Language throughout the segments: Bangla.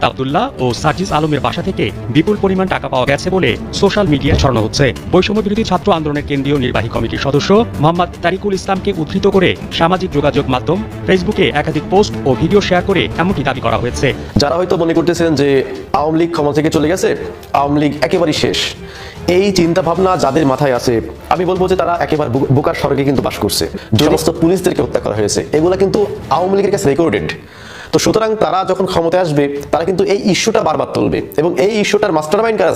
আব্দুল্লাহ ও সার্জিস আলমের বাসা থেকে বিপুল পরিমাণ টাকা পাওয়া গেছে বলে সোশ্যাল মিডিয়ায় ছড়ানো হচ্ছে। বৈষম্য বিরোধী ছাত্র আন্দোলনের কেন্দ্রীয় নির্বাহী কমিটির সদস্য মোহাম্মদ তারিকুল ইসলামকে উদ্ধৃত করে সামাজিক যোগাযোগ মাধ্যম ফেসবুকে একাধিক পোস্ট ও ভিডিও শেয়ার করে এমনটি দাবি করা হয়েছে। যারা হয়তো মনে করতেছেন যে আওয়ামী লীগ ক্ষমতা থেকে চলে গেছে, আওয়ামী লীগ একেবারেই শেষ, এই চিন্তা ভাবনা যাদের মাথায় আছে, আমি বলবো যে তারা একেবারে বোকার স্বর্গে কিন্তু বাস করছে। যে সমস্ত পুলিশদেরকে হত্যা করা হয়েছে এগুলা কিন্তু আওয়ামী লীগের কাছে রেকর্ডেড। তো সুতরাং তারা যখন ক্ষমতায় আসবে তারা কিন্তু এই ইস্যুটা বারবার তুলবে, এবং এই ইস্যুটার মাস্টারমাইন্ড কারা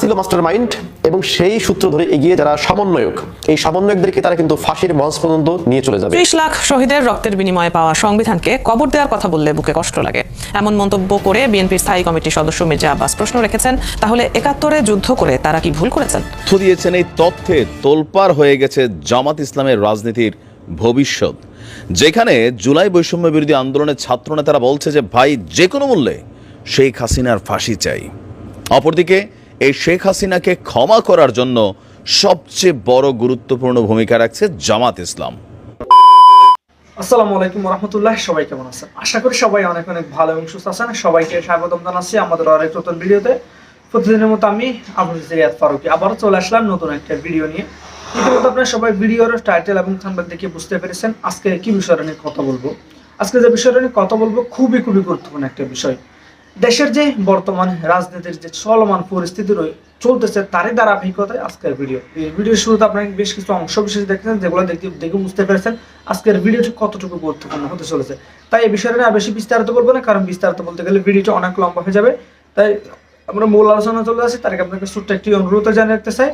ছিল মাস্টারমাইন্ড, এবং সেই সূত্র ধরে এগিয়ে যারা সমন্বয়ক, এই সমন্বয়কদেরকে তারা কিন্তু ফাঁসির মঞ্চ পর্যন্ত নিয়ে চলে যাবে। 30 লাখ শহীদের রক্তের বিনিময়ে পাওয়া সংবিধানকে কবর দেওয়ার কথা বললে বুকে কষ্ট লাগে, এমন মন্তব্য করে বিএনপির স্থায়ী কমিটির সদস্য মির্জা আব্বাস প্রশ্ন রেখেছেন, তাহলে 71-এ যুদ্ধ করে তারা কি ভুল করেছেন? তথ্য দিয়েছেন এই তথ্যে তোলপাড় হয়ে গেছে জামাত ইসলামের রাজনীতির ভবিষ্যৎ, যেখানে জুলাই বৈষম্য বিরোধী আন্দোলনের ছাত্র নেতারা বলছে যে ভাই যে কোনো মূল্যে শেখ হাসিনার ফাঁসি চাই। অপরদিকে এই শেখ হাসিনাকে ক্ষমা করার জন্য সবচেয়ে বড় গুরুত্বপূর্ণ ভূমিকা রাখছে জামাত ইসলাম। আসসালামু আলাইকুম রহমতুল্লাহ, সবাই কেমন আছেন? আশা করি সবাই অনেক অনেক ভালো এবং সুস্থ আছেন। সবাইকে স্বাগতম জানাচ্ছি আমাদের আরেক নতুন ভিডিওতে। প্রতিদিনের মতো আমি আবুল রিয়াদ ফারুকী আবারও চলে আসলাম নতুন একটা ভিডিও নিয়ে। ইতিমধ্যে আপনারা সবাই ভিডিওর টাইটেল এবং থাম্বনেল দেখে বুঝতে পেরেছেন আজকে কি বিষয়টা নিয়ে কথা বলবো। আজকে যে বিষয়টা নিয়ে কথা বলবো খুবই গুরুত্বপূর্ণ একটা বিষয়। দেশের যে বর্তমান রাজনীতির যে চলমান পরিস্থিতি চলতেছে তারই ধারাবাহিকতায় আজকের ভিডিও। এই ভিডিওর শুরুতে আপনারা বেশ কিছু অংশ বিশেষ দেখেছেন, যেগুলো দেখে বুঝতে পেরেছেন আজকের ভিডিওটি কতটুকু গুরুত্বপূর্ণ হতে চলেছে। তাই এই বিষয়টা নিয়ে বেশি বিস্তারিত বলবো না, কারণ বিস্তারিত বলতে গেলে ভিডিওটা অনেক লম্বা হয়ে যাবে। তাই আমরা মূল আলোচনা চলে আসি। তার আগে আপনাকে ছোট্ট একটি অনুরোধ জানিয়ে রাখতে চাই,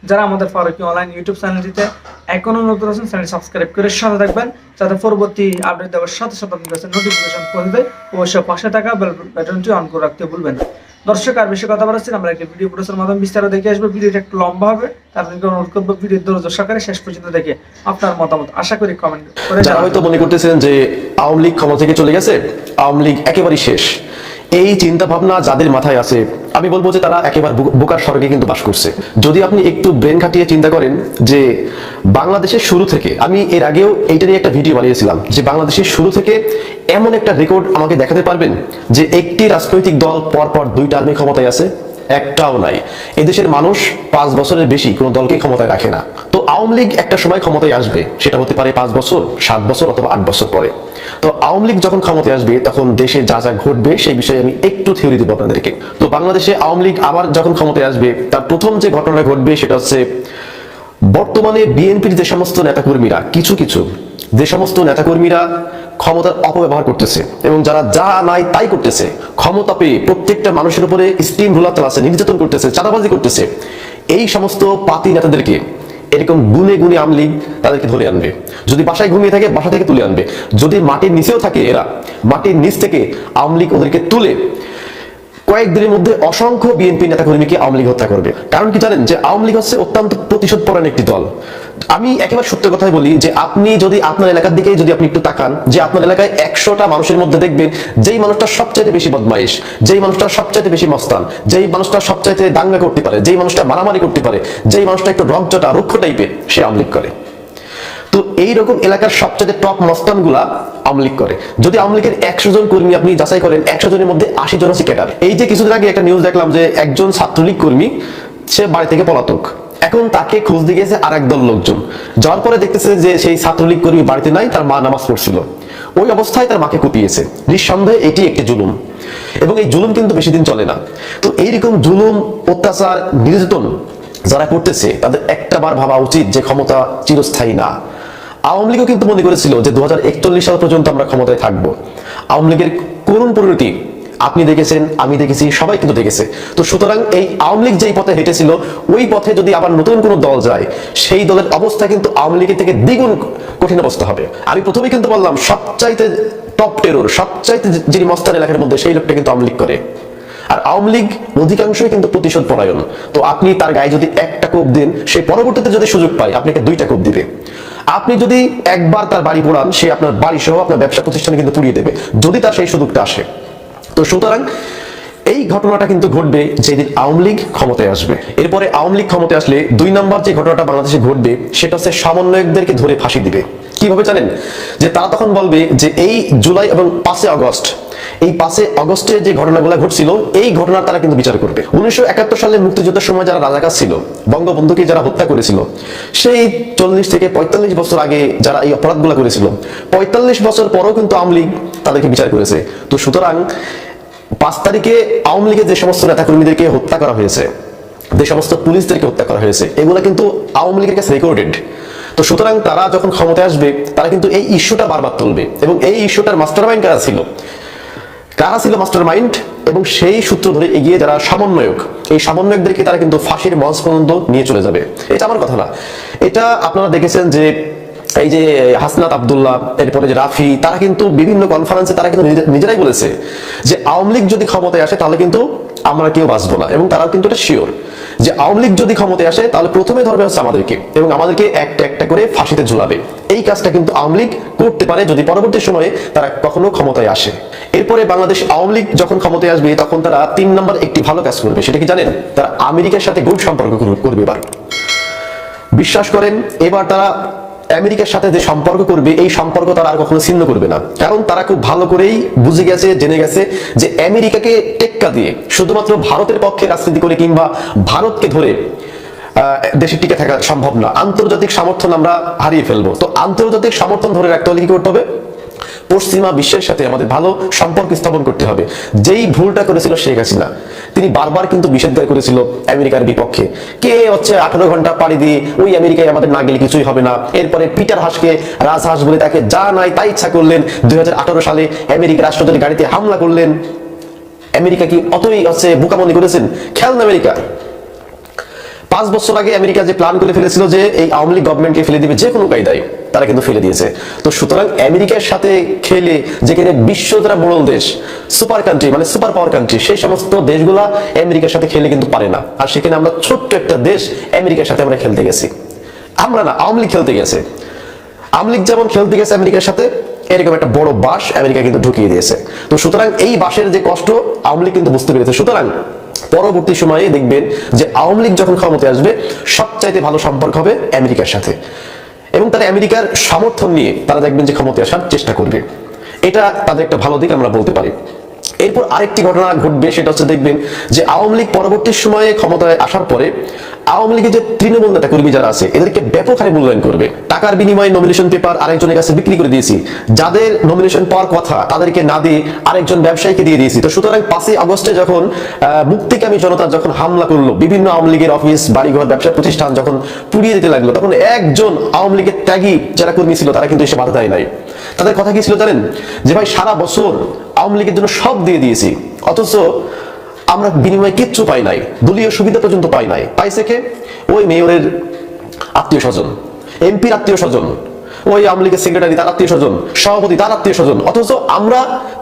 যারা আমাদের ফারুকী অনলাইন ইউটিউব চ্যানেলটিতে এখনো নতুন আছেন চ্যানেলটি সাবস্ক্রাইব করে সাথে থাকবেন, যাতে পরবর্তী আপডেট দেওয়ার সাথে সাথে আপনার কাছে নোটিফিকেশন পৌঁছে যায়। অবশ্যই পাশে থাকা বেল বাটনটি অন করে রাখতে ভুলবেন না। দর্শক আর বেশি কথা বলাচ্ছি, আমরা একটা ভিডিও প্রোডাকশনের মাধ্যমে বিস্তারিত দেখে আসবো। ভিডিওটা একটু লম্বা হবে, তার আপনাকে অনুরোধ করবো ভিডিও ধৈর্য সহকারে শেষ পর্যন্ত দেখে আপনার মতামত আশা করি কমেন্ট করে। যারা হয়তো মনে করতেছেন যে আওয়ামী লীগ ক্ষমতা থেকে চলে গেছে, আওয়ামী লীগ একেবারেই শেষ, এই চিন্তা ভাবনা যাদের মাথায় আছে, আমি বলবো যে তারা একেবারে বোকার স্বর্গে কিন্তু বাস করছে। যদি আপনি একটু ব্রেন খাটিয়ে চিন্তা করেন যে বাংলাদেশের শুরু থেকে, আমি এর আগেও এইটা নিয়ে একটা ভিডিও বানিয়েছিলাম, যে বাংলাদেশের শুরু থেকে এমন একটা রেকর্ড আমাকে দেখাতে পারবেন যে একটি রাজনৈতিক দল পরপর 2 টার্মে ক্ষমতায় আছে? একটাও নাই। এদেশের মানুষ 5 বছরের বেশি কোনো দলকে ক্ষমতায় রাখে না। তো আওয়ামী লীগ একটা সময় ক্ষমতায় আসবে, সেটা হতে পারে 5 বছর, 7 বছর অথবা 8 বছর পরে। তো আওয়ামী লীগ যখন ক্ষমতায় আসবে তখন দেশে যা যা ঘটবে সেই বিষয়ে আমি একটু থিওরি দেবো আপনাদেরকে। তো বাংলাদেশে আওয়ামী লীগ আবার যখন ক্ষমতায় আসবে তার প্রথম যে ঘটনা ঘটবে সেটা হচ্ছে, বর্তমানে বিএনপির যে সমস্ত নেতাকর্মীরা, কিছু যে সমস্ত নেতাকর্মীরা ক্ষমতার অপব্যবহার করতেছে এবং যারা যা নাই তাই করতেছে, ক্ষমতা পেয়ে প্রত্যেকটা মানুষের উপরে স্টিম রোলার চালাচ্ছে, নির্যাতন করতেছে, চাঁদাবাজি করতেছে, এই সমস্ত পাতি নেতাদেরকে এরকম গুনে আওয়ামী লীগ তাদেরকে ধরে আনবে। যদি বাসায় ঘুমিয়ে থাকে বাসা থেকে তুলে আনবে, যদি মাটির নিচেও থাকে এরা, মাটির নিচ থেকে আওয়ামী লীগ ওদেরকে তুলে কয়েকদিনের মধ্যে অসংখ্য বিএনপি নেতাকর্মীকে আওয়ামী লীগ হত্যা করবে। কারণ কি জানেন, যে আওয়ামী লীগ হচ্ছে অত্যন্ত প্রতিশোধ পরায়ণ একটি দল। আমি একেবারে সত্য কথাই বলি, যে আপনি যদি আপনার এলাকার দিকে যদি আপনি একটু তাকান, যে আপনার এলাকায় 100টা মানুষের মধ্যে দেখবেন যেই মানুষটা সবচাইতে বেশি বদমাইশ, যেই মানুষটা সবচাইতে বেশি মস্তান, যেই মানুষটা সবচাইতে দাঙ্গা করতে পারে, যেই মানুষটা মারামারি করতে পারে, যেই মানুষটা একটু রংচটা রুক্ষ টাইপের, সে আওয়ামী লীগ করে। তো এইরকম এলাকার সবচেয়ে টপ মস্তান গুলা আওয়ামী লীগ করে। যদি আওয়ামী লীগের 100 জন কর্মী আপনি যাচাই করেন, 100 জনের মধ্যে 80 জন আছে ক্যাডার। এই যে কিছুদিন আগে একটা নিউজ দেখলাম যে একজন ছাত্রলীগ কর্মী সে বাড়ি থেকে পলাতক, এখন তাকে খোঁজ দিয়ে গেছে আর একদল লোকজন। যাওয়ার পরে দেখতেছে যে সেই ছাত্রলীগ কর্মী বাড়িতে নাই, তার মা নামাজ পড়ছিল, ওই অবস্থায় তার মাকে কুপিয়েছে। নিঃসন্দেহে এটি একটি জুলুম, এবং এই জুলুম কিন্তু বেশি দিন চলে না। তো এইরকম জুলুম, অত্যাচার, নির্যাতন যারা করতেছে তাদের একটাবার ভাবা উচিত যে ক্ষমতা চিরস্থায়ী না। আওয়ামী লীগও কিন্তু মনে করেছিল যে 2041 সাল পর্যন্ত আমরা ক্ষমতায় থাকবো। আওয়ামী লীগের করুণ পরিণতি আপনি দেখেছেন, আমি দেখেছি, সবাই কিন্তু দেখেছে। তো সুতরাং এই আওয়ামী লীগ যেই পথে হেঁটেছিল, ওই পথে যদি আবার নতুন কোনো দল যায়, সেই দলের অবস্থা কিন্তু আওয়ামী লীগের থেকে দ্বিগুণ কঠিন অবস্থা হবে। আমি প্রথমেই কিন্তু বললাম, সবচাইতে টপ টেরর, সবচাইতে যিনি মস্তান এলাকার মধ্যে, সেই লোকটা কিন্তু আওয়ামী লীগ করে। আর আওয়ামী লীগ অধিকাংশই কিন্তু প্রতিশোধ পরায়ণ। তো আপনি তার গায়ে যদি একটা কোপ দেন, সে পরবর্তীতে যদি সুযোগ পায় আপনাকে 2টা কোপ দিবে। আপনি যদি একবার তার বাড়ি পোড়ান, সে আপনার বাড়ি সহ আপনার ব্যবসা প্রতিষ্ঠানে কিন্তু পুড়িয়ে দেবে, যদি তার সেই সুযোগটা আসে। তো সুতরাং এই ঘটনাটা কিন্তু ঘটবে যেদিন আওয়ামী লীগ ক্ষমতায় আসবে। এরপরে আওয়ামী লীগ ক্ষমতায় আসলে 2 নম্বর যে ঘটনাটা বাংলাদেশে ঘটবে সেটা হচ্ছে সমন্বয়কদেরকে ধরে ফাঁসি দিবে। কিভাবে জানেন? যে তারা তখন বলবে যে এই জুলাই এবং 5 আগস্ট, এই 5 আগস্টে যে ঘটনাগুলো ঘটছিল এই ঘটনার তারা কিন্তু বিচার করবে। 1971 সালে মুক্তিযুদ্ধের সময় যারা রাজাকার ছিল, বঙ্গবন্ধুকে যারা হত্যা করেছিল, সেই 40 থেকে 45 বছর আগে যারা এই অপরাধগুলো করেছিল, 45 বছর পরও কিন্তু আওয়ামী লীগ তাদেরকে বিচার করেছে। তো সুতরাং 5 তারিখে আওয়ামী লীগের যে সমস্ত নেতাকর্মীদেরকে হত্যা করা হয়েছে, যে সমস্ত পুলিশদেরকে হত্যা করা হয়েছে, এগুলো কিন্তু আওয়ামী লীগের কাছে রেকর্ডেড। তো সুতরাং তারা যখন ক্ষমতায় আসবে তারা কিন্তু এই ইস্যুটা বারবার তুলবে, এবং এই ইস্যুটার মাস্টারমাইন্ড কারা ছিল মাস্টারমাইন্ড, এবং সেই সূত্র ধরে এগিয়ে যারা সমন্বয়ক, এই সমন্বয়কদেরকে তারা কিন্তু ফাঁসির মঞ্চ পর্যন্ত নিয়ে চলে যাবে। এটা আমার কথা না, এটা আপনারা দেখেছেন যে এই যে হাসনাত আব্দুল্লাহ, এরপরে যে রাফি, তারা কিন্তু বিভিন্ন কনফারেন্সে তারা কিন্তু নিজেরাই বলেছে যে আওয়ামী লীগ যদি ক্ষমতায় আসে তাহলে কিন্তু আমরা কেউ বাঁচবো না, এবং তারা কিন্তু এটা শিওর যে আওয়ামী লীগ যদি ক্ষমতায় আসে তাহলে প্রথমে ধরবে হচ্ছে আমাদেরকে, এবং আমাদেরকে একটা একটা করে ফাঁসিতে ঝুলাবে। এই কাজটা কিন্তু আওয়ামী লীগ করতে পারে যদি পরবর্তী সময়ে তারা কখনো ক্ষমতায় আসে। এরপরে বাংলাদেশ আওয়ামী লীগ যখন ক্ষমতায় আসবে তখন তারা 3 নম্বর একটি ভালো কাজ করবে, সেটা কি জানেন? তারা আমেরিকার সাথে গভীর সম্পর্ক করবে। এবার বিশ্বাস করেন, এবার তারা আমেরিকার সাথে যে সম্পর্ক করবে এই সম্পর্ক তারা আর কখনো ছিন্ন করবে না, কারণ তারা খুব ভালো করেই বুঝে গেছে, জেনে গেছে যে আমেরিকাকে টেক্কা দিয়ে শুধুমাত্র ভারতের পক্ষে রাজনীতি করে কিংবা ভারতকে ধরে দেশে টিকে থাকা সম্ভব না। আন্তর্জাতিক সমর্থন আমরা হারিয়ে ফেলবো। তো আন্তর্জাতিক সমর্থন ধরে রাখতে হলে কি করতে হবে? পশ্চিমা বিশ্বের সাথে আমাদের ভালো সম্পর্ক স্থাপন করতে হবে। যেই ভুলটা করেছিল শেখ হাসিনা, তিনি বারবার কিন্তু নিষেধাজ্ঞা করেছিল আমেরিকার বিপক্ষে। কে হচ্ছে 18 ঘন্টা পাড়ি দিয়ে ওই আমেরিকায় আমাদের না গেলে কিছুই হবে না। এরপরে পিটার হাসকে রাজহাঁস বলে তাকে যা নাই তাই ইচ্ছা করলেন। 2018 সালে আমেরিকা রাষ্ট্রপতির গাড়িতে হামলা করলেন। আমেরিকা কি অতই হচ্ছে বোকামনি করেছেন? খেয়াল না, আমেরিকা 5 বছর আগে আমেরিকা যে প্ল্যান করে ফেলেছিল যে এই আওয়ামী লীগ গভর্নমেন্টকে ফেলে দিবে যে কোনো কায়দায়, তারা কিন্তু ফেলে দিয়েছে। তো সুতরাং আমেরিকার সাথে খেলে, যেখানে বিশ্ব যারা মোড়ল দেশ, সুপার কান্ট্রি মানে সুপার পাওয়ার কান্ট্রি, সেই সমস্ত দেশগুলা আমেরিকার সাথে খেলে কিন্তু পারে না। আর সেখানে আমরা ছোট্ট একটা দেশ আমেরিকার সাথে আমরা খেলতে গেছি। আমরা না, আওয়ামী লীগ খেলতে গেছে। আওয়ামী লীগ যেমন খেলতে গেছে আমেরিকার সাথে, এরকম একটা বড় বাস আমেরিকা কিন্তু ঢুকিয়ে দিয়েছে। তো সুতরাং এই বাসের যে কষ্ট আওয়ামী লীগ কিন্তু বুঝতে পেরেছে। সুতরাং পরবর্তী সময়ে দেখবেন যে আওয়ামী লীগ যখন ক্ষমতায় আসবে সবচাইতে ভালো সম্পর্ক হবে আমেরিকার সাথে, এবং তারা আমেরিকার সমর্থন নিয়ে তারা দেখবেন যে ক্ষমতায় আসার চেষ্টা করবে। এটা তাদের একটা ভালো দিক আমরা বলতে পারি। এরপর আরেকটি ঘটনা ঘটবে, সেটা হচ্ছে দেখবেন যে আওয়ামী লীগ পরবর্তী সময়ে ক্ষমতায় আসার পরে আওয়ামী লীগের যে তৃণমূল নেতা কর্মী যারা আছে এদেরকে ব্যাপক হারে মূল্যায়ন করবে। টাকার বিনিময়ে নমিনেশন পেপার আরেকজনের কাছে বিক্রি করে দিয়েছি, যাদের নমিনেশন পাওয়ার কথা তাদেরকে না দিয়ে আরেকজন ব্যবসায়ীকে দিয়ে দিয়েছি। তো সুতরাং 5 আগস্টে যখন মুক্তিকামী জনতা যখন হামলা করলো, বিভিন্ন আওয়ামী লীগের অফিস, বাড়িঘর, ব্যবসা প্রতিষ্ঠান যখন পুড়িয়ে দিতে লাগলো, তখন একজন আওয়ামী লীগের ত্যাগী যারা কর্মী ছিল তারা কিন্তু এসে বাধা দেয় নাই। তাদের কথা কি ছিল জানেন? যে ভাই সারা বছর আওয়ামী লীগের জন্য সব দিয়ে দিয়েছি, অথচ আমরা বিনিময়ে কিচ্ছু পাই নাই, দলীয় সুবিধা পর্যন্ত পাই নাই। পাইছে কে? ওই মেয়রের আত্মীয় স্বজন, এমপির আত্মীয় স্বজন, ওই আওয়ামী লীগের সেক্রেটারি তার আত্মীয় স্বজন, সভাপতি তার আত্মীয় স্বজন। অথচ আমরা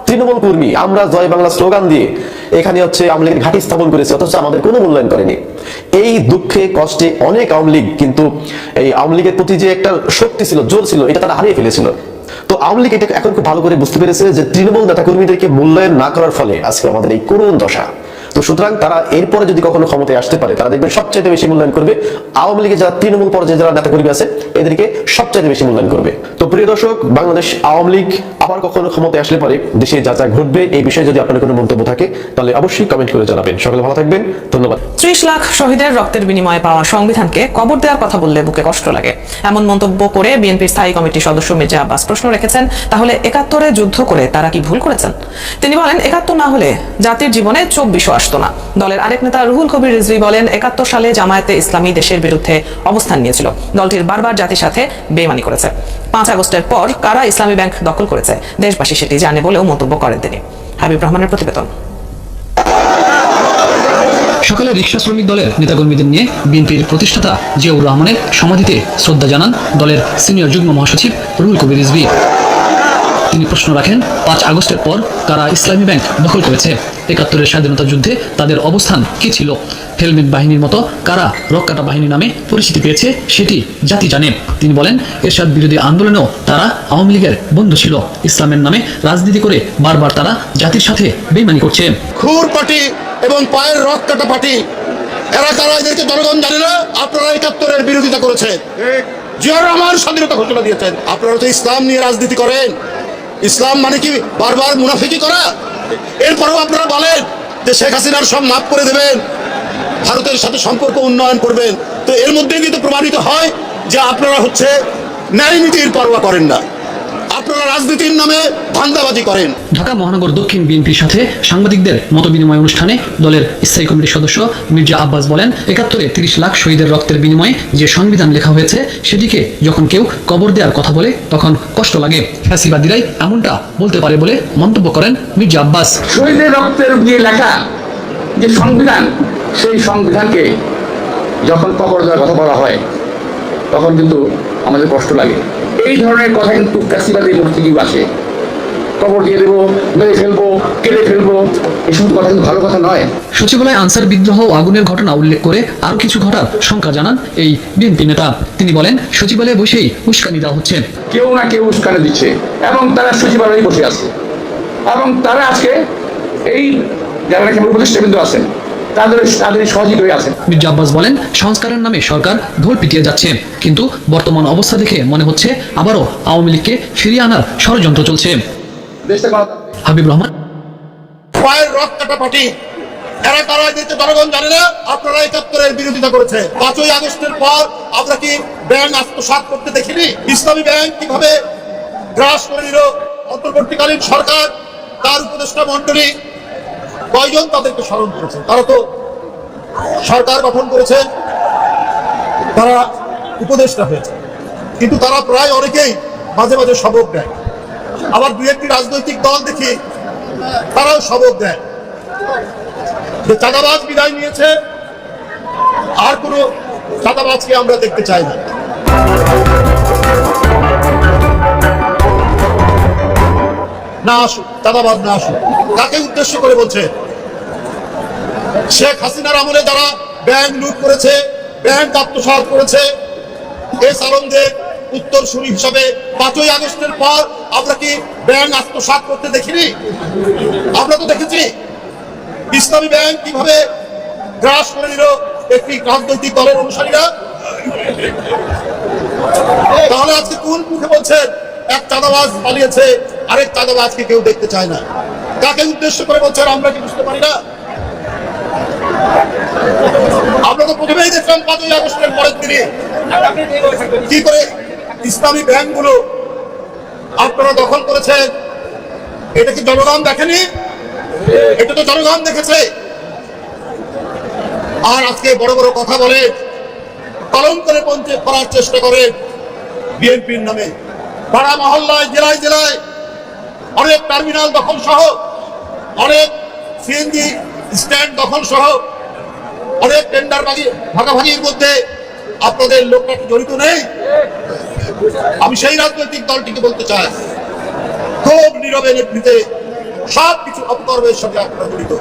তৃণমূল কর্মী, আমরা জয় বাংলা স্লোগান দিয়ে এখানে হচ্ছে আওয়ামী লীগের ঘাঁটি স্থাপন করেছি, অথচ আমাদের কোনো মূল্যায়ন করেনি। এই দুঃখে কষ্টে অনেক আওয়ামী লীগ কিন্তু এই আওয়ামী লীগের প্রতি যে একটা শক্তি ছিল, জোর ছিল, এটা তারা হারিয়ে ফেলেছিল। তো আওয়ামী লীগ এটা এখন খুব ভালো করে বুঝতে পেরেছে যে তৃণমূল নেতা কর্মীদেরকে মূল্যায়ন না করার ফলে আজকে আমাদের এই করুণ দশা। তো সুতরাং তারা এরপরে যদি কখনো ক্ষমতায় আসতে পারে, তারা দেখবেন সবচাইতে বেশি মূল্যায়ন করবে আওয়ামী লীগের যারা তৃণমূল পর্যায়ে যারা নেতা কর্মী আছে এদেরকে সবচাইতে বেশি মূল্যায়ন করবে। তো প্রিয় দর্শক, বাংলাদেশ আওয়ামী লীগ আবার কখনো ক্ষমতায় আসলে পরে দেশে যা যা ঘটবে এই বিষয়ে যদি আপনার কোনো মন্তব্য থাকে তাহলে অবশ্যই কমেন্ট করে জানাবেন। সকলে ভালো থাকবেন, ধন্যবাদ। 30 লাখ শহীদের রক্তের বিনিময়ে পাওয়া সংবিধানকে কবর দেওয়ার কথা বললে বুকে কষ্ট লাগে, এমন মন্তব্য করে বিএনপির স্থায়ী কমিটির সদস্য মির্জা আব্বাস প্রশ্ন রেখেছেন, তাহলে 71-এ যুদ্ধ করে তারা কি ভুল করেছেন? তিনি বলেন 71 না হলে জাতির জীবনে 24ও আসতো না। দলের আরেক নেতা রুহুল কবির রিজভী বলেন 71 সালে জামায়াতে ইসলামী দেশের বিরুদ্ধে অবস্থান নিয়েছিল, দলটির বারবার জাতির সাথে বেইমানি করেছে। 5 আগস্টের পর কারা ইসলামী ব্যাংক দখল করেছে দেশবাসী সেটি জানে বলেও মন্তব্য করেন তিনি। হাবিব রহমানের প্রতিবেদন। সকালে রিকশা শ্রমিক দলের নেতাকর্মীদের নিয়ে বিএনপির প্রতিষ্ঠাতা জিয়াউর রহমানের সমাধিতে শ্রদ্ধা জানান দলের সিনিয়র যুগ্ম মহাসচিব রুহুল কবির রিজভী। তিনি প্রশ্ন রাখেন 5 আগস্টের পর কারা ইসলামী ব্যাংক দখল করেছে, 71-এর স্বাধীনতা যুদ্ধে তাদের অবস্থান কি ছিল, হেলমেট বাহিনীর মতো কারা রক্কাটা বাহিনী নামে পরিচিতি পেয়েছে সেটি জাতি জানে। তিনি বলেন এরশাদ বিরোধী আন্দোলনেও তারা আওয়ামী লীগের বন্ধু ছিল, ইসলামের নামে রাজনীতি করে বারবার তারা জাতির সাথে বেইমানি করছে। খুর পার্টি এবং পায়ের রক কাটা পার্টি, এরা কারা এদেরকে জনগণ জানে না। আপনারা 71-এর বিরোধিতা করেছে, জিয়া রহমান স্বাধীনতা ঘোষণা দিয়েছেন। আপনারা তো ইসলাম নিয়ে রাজনীতি করেন, ইসলাম মানে কি বারবার মুনাফিকি করা? এরপরেও আপনারা বলেন যে শেখ হাসিনার সব মাফ করে দেবেন, ভারতের সাথে সম্পর্ক উন্নয়ন করবেন। তো এর মধ্যে কিন্তু প্রমাণিত হয় যে আপনারা হচ্ছে ন্যায় নীতির পরোয়া করেন না, আপনারা রাজনীতির নামে ধান্দাবাজি করেন। ঢাকা মহানগর দক্ষিণ বিএনপির সাথে সাংবাদিকদের মতবিনিময় অনুষ্ঠানে দলের স্থায়ী কমিটির সদস্য মির্জা আব্বাস বলেন, ৭১-এ ৩০ লাখ শহীদের রক্তের বিনিময়ে যে সংবিধান লেখা হয়েছে সেটিকে যখন কেউ কবর দেওয়ার কথা বলে তখন কষ্ট লাগে। ফ্যাসিবাদীরাই এমনটা বলতে পারে বলে মন্তব্য করেন মির্জা আব্বাস। শহীদের রক্তের দিয়ে লেখা যে সংবিধান, সেই সংবিধানকে যখন কবর দেওয়ার কথা বলা হয় তখন কিন্তু আমাদের কষ্ট লাগে। এই ধরনের কথা কিন্তু ফ্যাসিবাদী মস্তিষ্কে আসে, কবর দিয়ে দেবো, মেরে ফেলবো, কেটে ফেলবো, এসব কথা কিন্তু ভালো কথা নয়। সচিবালয়ে আনসার বিদ্রোহ ও আগুনের ঘটনা উল্লেখ করে আরো কিছু ঘটার শঙ্কা জানান এই বিএনপি নেতা। তিনি বলেন, সচিবালয়ে বসেই উস্কানি দেওয়া হচ্ছে, কেউ না কেউ উস্কানি দিচ্ছে এবং তারা সচিবালয়ে বসে আছে এবং তারা আজকে এই যারা নাকি উপদেষ্টাবৃন্দ আছেন তাদের সহযোগী হয়ে আছেন। মির্জা আব্বাস বলেন, সংস্কারের নামে সরকার ঢোল পিটিয়ে যাচ্ছে, কিন্তু বর্তমান অবস্থা দেখে মনে হচ্ছে আবারও আওয়ামী লীগকে ফিরিয়ে আনার ষড়যন্ত্র চলছে। হাবিব রহমান। পায়ের রক কাটা পার্টি এরা কারা এদেরকে জনগণ জানে না। আপনারা ৭১-এর বিরোধিতা করেছে। ৫ই আগস্টের পর আমরা কি ব্যাংক আত্মসাৎ করতে দেখিনি? ইসলামী ব্যাংক কিভাবে গ্রাস করে নিল অন্তর্বর্তীকালীন সরকার, তার উপদেষ্টা মন্ডলী কয়জন তাদেরকে স্মরণ করেছে? তারা তো সরকার গঠন করেছে, তারা উপদেষ্টা হয়েছে, কিন্তু তারা প্রায় অনেকেই মাঝে মাঝে সবক দেয়। আবার দু একটি রাজনৈতিক দল দেখি তারাও সবক দেয় যে চাঁদাবাজ বিদায় নিয়েছে, আর কোনো চাঁদাবাজকে আমরা দেখতে চাই না। না আসুক, চাঁদাবাজ না আসুক। কাকে উদ্দেশ্য করে বলছে? শেখ হাসিনার আমলে যারা ব্যাংক লুট করেছে, ব্যাংক আত্মসাৎ করেছে, এস আলমদের উত্তরসূরি হিসাবে ৫ই আগস্টের পর আমরা কি ব্যাংক আত্মসাৎ করতে দেখিনি? আমরা তো দেখেছি ইসলামী ব্যাংক কিভাবে গ্রাস করে নিল একটি রাজনৈতিক দলের অনুসারীরা। তাহলে আজকে কোন মুখে বলছেন এক চাঁদাবাজ পালিয়েছে, আরেক চাঁদাবাজকে কেউ দেখতে চায় না? কাকে উদ্দেশ্য করে বলছেন আমরা কি বুঝতে পারি না? আমরা তো প্রথমেই দেখলাম ৫ই আগস্টের পরের দিনে কি করে ইসলামী ব্যাংকগুলো আপনারা দখল করেছেন। এটা কি জনগণ দেখেনি? এটা তো জনগণ দেখেছে। আর আজকে বড় বড় কথা বলে কলম করে পঞ্চে করার চেষ্টা করে বিএনপির নামে। পাড়া মহল্লায়, জেলায় জেলায় অনেক টার্মিনাল দখল সহ, অনেক সিএনজি স্ট্যান্ড দখল সহ, অনেক টেন্ডার ভাগাভাগির মধ্যে আপনাদের লোকটা কি জড়িত নেই? আমি সেই রাজনৈতিক দলটিকে বলতে চাই, খুব নীরবে নেতৃত্বে সবকিছু অপকর্মের সঙ্গে আপনারা জড়িত।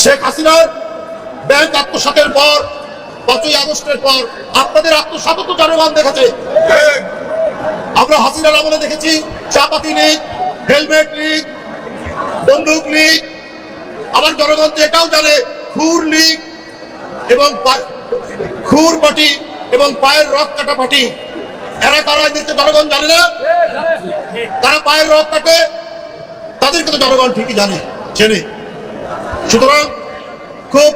শেখ হাসিনার ব্যাংক আত্মসাতের পর, ৫ই আগস্টের পর আপনাদের আত্মসাতও তো জনগণ দেখেছে। আমরা হাসিনার আমলে দেখেছি চাপাতি লীগ, হেলমেট লীগ, বন্দুক লীগ। আবার জনগণ তো এটাও জানে খুর লীগ এবং খুর পার্টি এবং পায়ের রক কাটা পার্টি এরা কারা এদেরকে জনগণ জানে না? তারা পায়ের রক কাটে, তাদেরকে তো জনগণ ঠিকই জানে, চেনে। সুতরাং খুব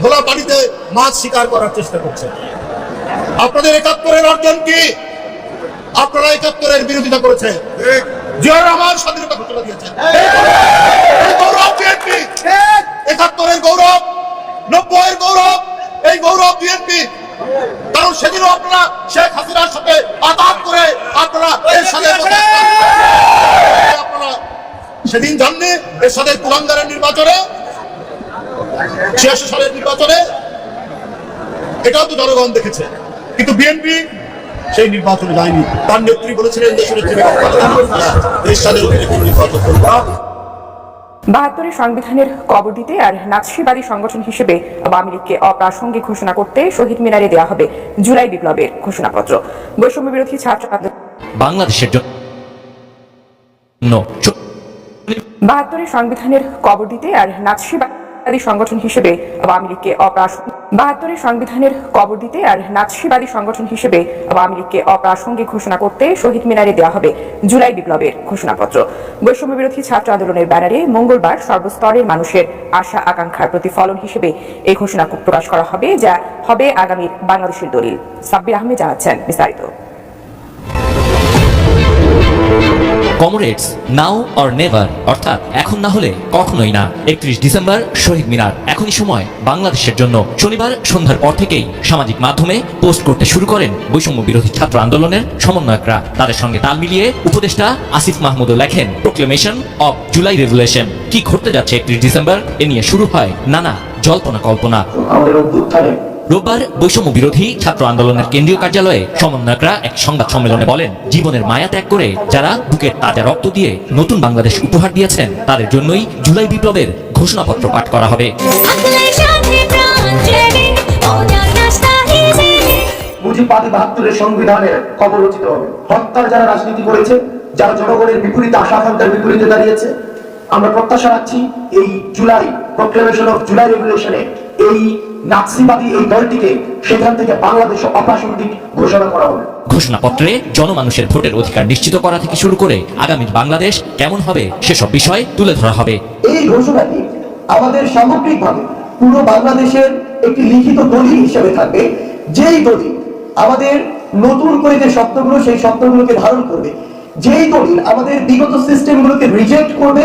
ঘোলা পানিতে মাছ শিকার করার চেষ্টা করছে। আপনাদের ৭১-এর অর্জন কি? আপনারা ৭১-এর বিরোধিতা করেছে। জিয়া রহমান স্বাধীনতা ঘোষণা দিয়েছেন। গৌরব বিএনপি, ৭১-এর গৌরব, ৯০-এর গৌরব, এই গৌরব বিএনপি। কারণ সেদিনও আপনারা শেখ হাসিনার সাথে আঘাত করে আপনারা এর সাথে আপনারা সেদিন জাননি এর সাথে কুলাঙ্গারের নির্বাচনে, ৮৬ সালের নির্বাচনে, এটাও তো জনগণ দেখেছে। কিন্তু বিএনপি সেই নির্বাচনে যায়নি। তার নেত্রী বলেছিলেন দেশের বাহাত্তরের সংবিধানের কবর দিতে আর নাৎসিবাদী সংগঠন হিসেবে আওয়ামী লীগকে অপ্রাসঙ্গিক ঘোষণা করতে শহীদ মিনারে দেওয়া হবে জুলাই বিপ্লবের ঘোষণাপত্র। বৈষম্য বিরোধী ছাত্র বাংলাদেশের জন্য ৭২ সংবিধানের কবর দিতে আর নাৎসিবাদী সংগঠন হিসেবে আওয়ামী লীগকে অপ্রাসঙ্গিক 72 সংবিধানের কবর দিতে আর নাৎসিবাদী সংগঠন হিসেবে আওয়ামী লীগকে অপ্রাসঙ্গিক ঘোষণা করতে শহীদ মিনারে দেওয়া হবে জুলাই বিপ্লবের ঘোষণাপত্র। বৈষম্য বিরোধী ছাত্র আন্দোলনের ব্যানারে মঙ্গলবার সর্বস্তরের মানুষের আশা আকাঙ্ক্ষার প্রতিফলন হিসেবে এই ঘোষণা প্রকাশ করা হবে, যা হবে আগামীর বাংলাদেশের দলিল। সাব্বির আহমেদ জানাচ্ছেন বিস্তারিত। কমরেডস, নাও অর নেভার, অর্থাৎ এখন না হলে কখনোই না। 31 ডিসেম্বর শহীদ মিনার, এখনই সময় বাংলাদেশের জন্য। শনিবার সন্ধ্যার পর থেকেই সামাজিক মাধ্যমে পোস্ট করতে শুরু করেন বৈষম্য বিরোধী ছাত্র আন্দোলনের সমন্বয়করা। তাদের সঙ্গে তাল মিলিয়ে উপদেষ্টা আসিফ মাহমুদও লেখেন প্রোক্লেমেশন অব জুলাই রেভলিউশন। কি ঘটতে যাচ্ছে 31 ডিসেম্বর, এ নিয়ে শুরু হয় নানা জল্পনা কল্পনা। রোববার বৈষম্য বিরোধী ছাত্র আন্দোলনের কেন্দ্রীয় কার্যালয়ে সমন্বয়করা এক সংবাদ সম্মেলনে বলেন, জীবনের মায়া ত্যাগ করে যারা বুকের তাজা রক্ত দিয়ে নতুন বাংলাদেশ উপহার দিয়েছেন তাদের জন্যই জুলাই বিপ্লবের ঘোষণাপত্র পাঠ করা হবে। মুজিব 72 সংবিধানের কবর রচিত হবে। হত্যার যারা রাজনীতি করেছে, যারা জনগণের বিপরীতে আশা আকাঙ্ক্ষার বিপরীতে দাঁড়িয়েছে, আমরা প্রত্যাশা রাখছি এই জুলাই প্রোক্লেমেশন অফ জুলাই রেভলিউশনে এই নাৎসিবাদী এই দলটিকে সেখান থেকে বাংলাদেশ অপ্রাসঙ্গিক ঘোষণা করা হবে। ঘোষণাপত্রে জনমানুষের ভোটের অধিকার নিশ্চিত করা থেকে শুরু করে আগামীর বাংলাদেশ কেমন হবে সেসব বিষয় তুলে ধরা হবে। এই ঘোষণাটি আমাদের সামগ্রিকভাবে পুরো বাংলাদেশের একটি লিখিত দলিল হিসেবে থাকবে, যেই দলিল আমাদের নতুন করে যে শব্দগুলো সেই শব্দগুলোকে ধারণ করবে, যেই দলিল আমাদের বিগত সিস্টেমগুলোকে রিজেক্ট করবে,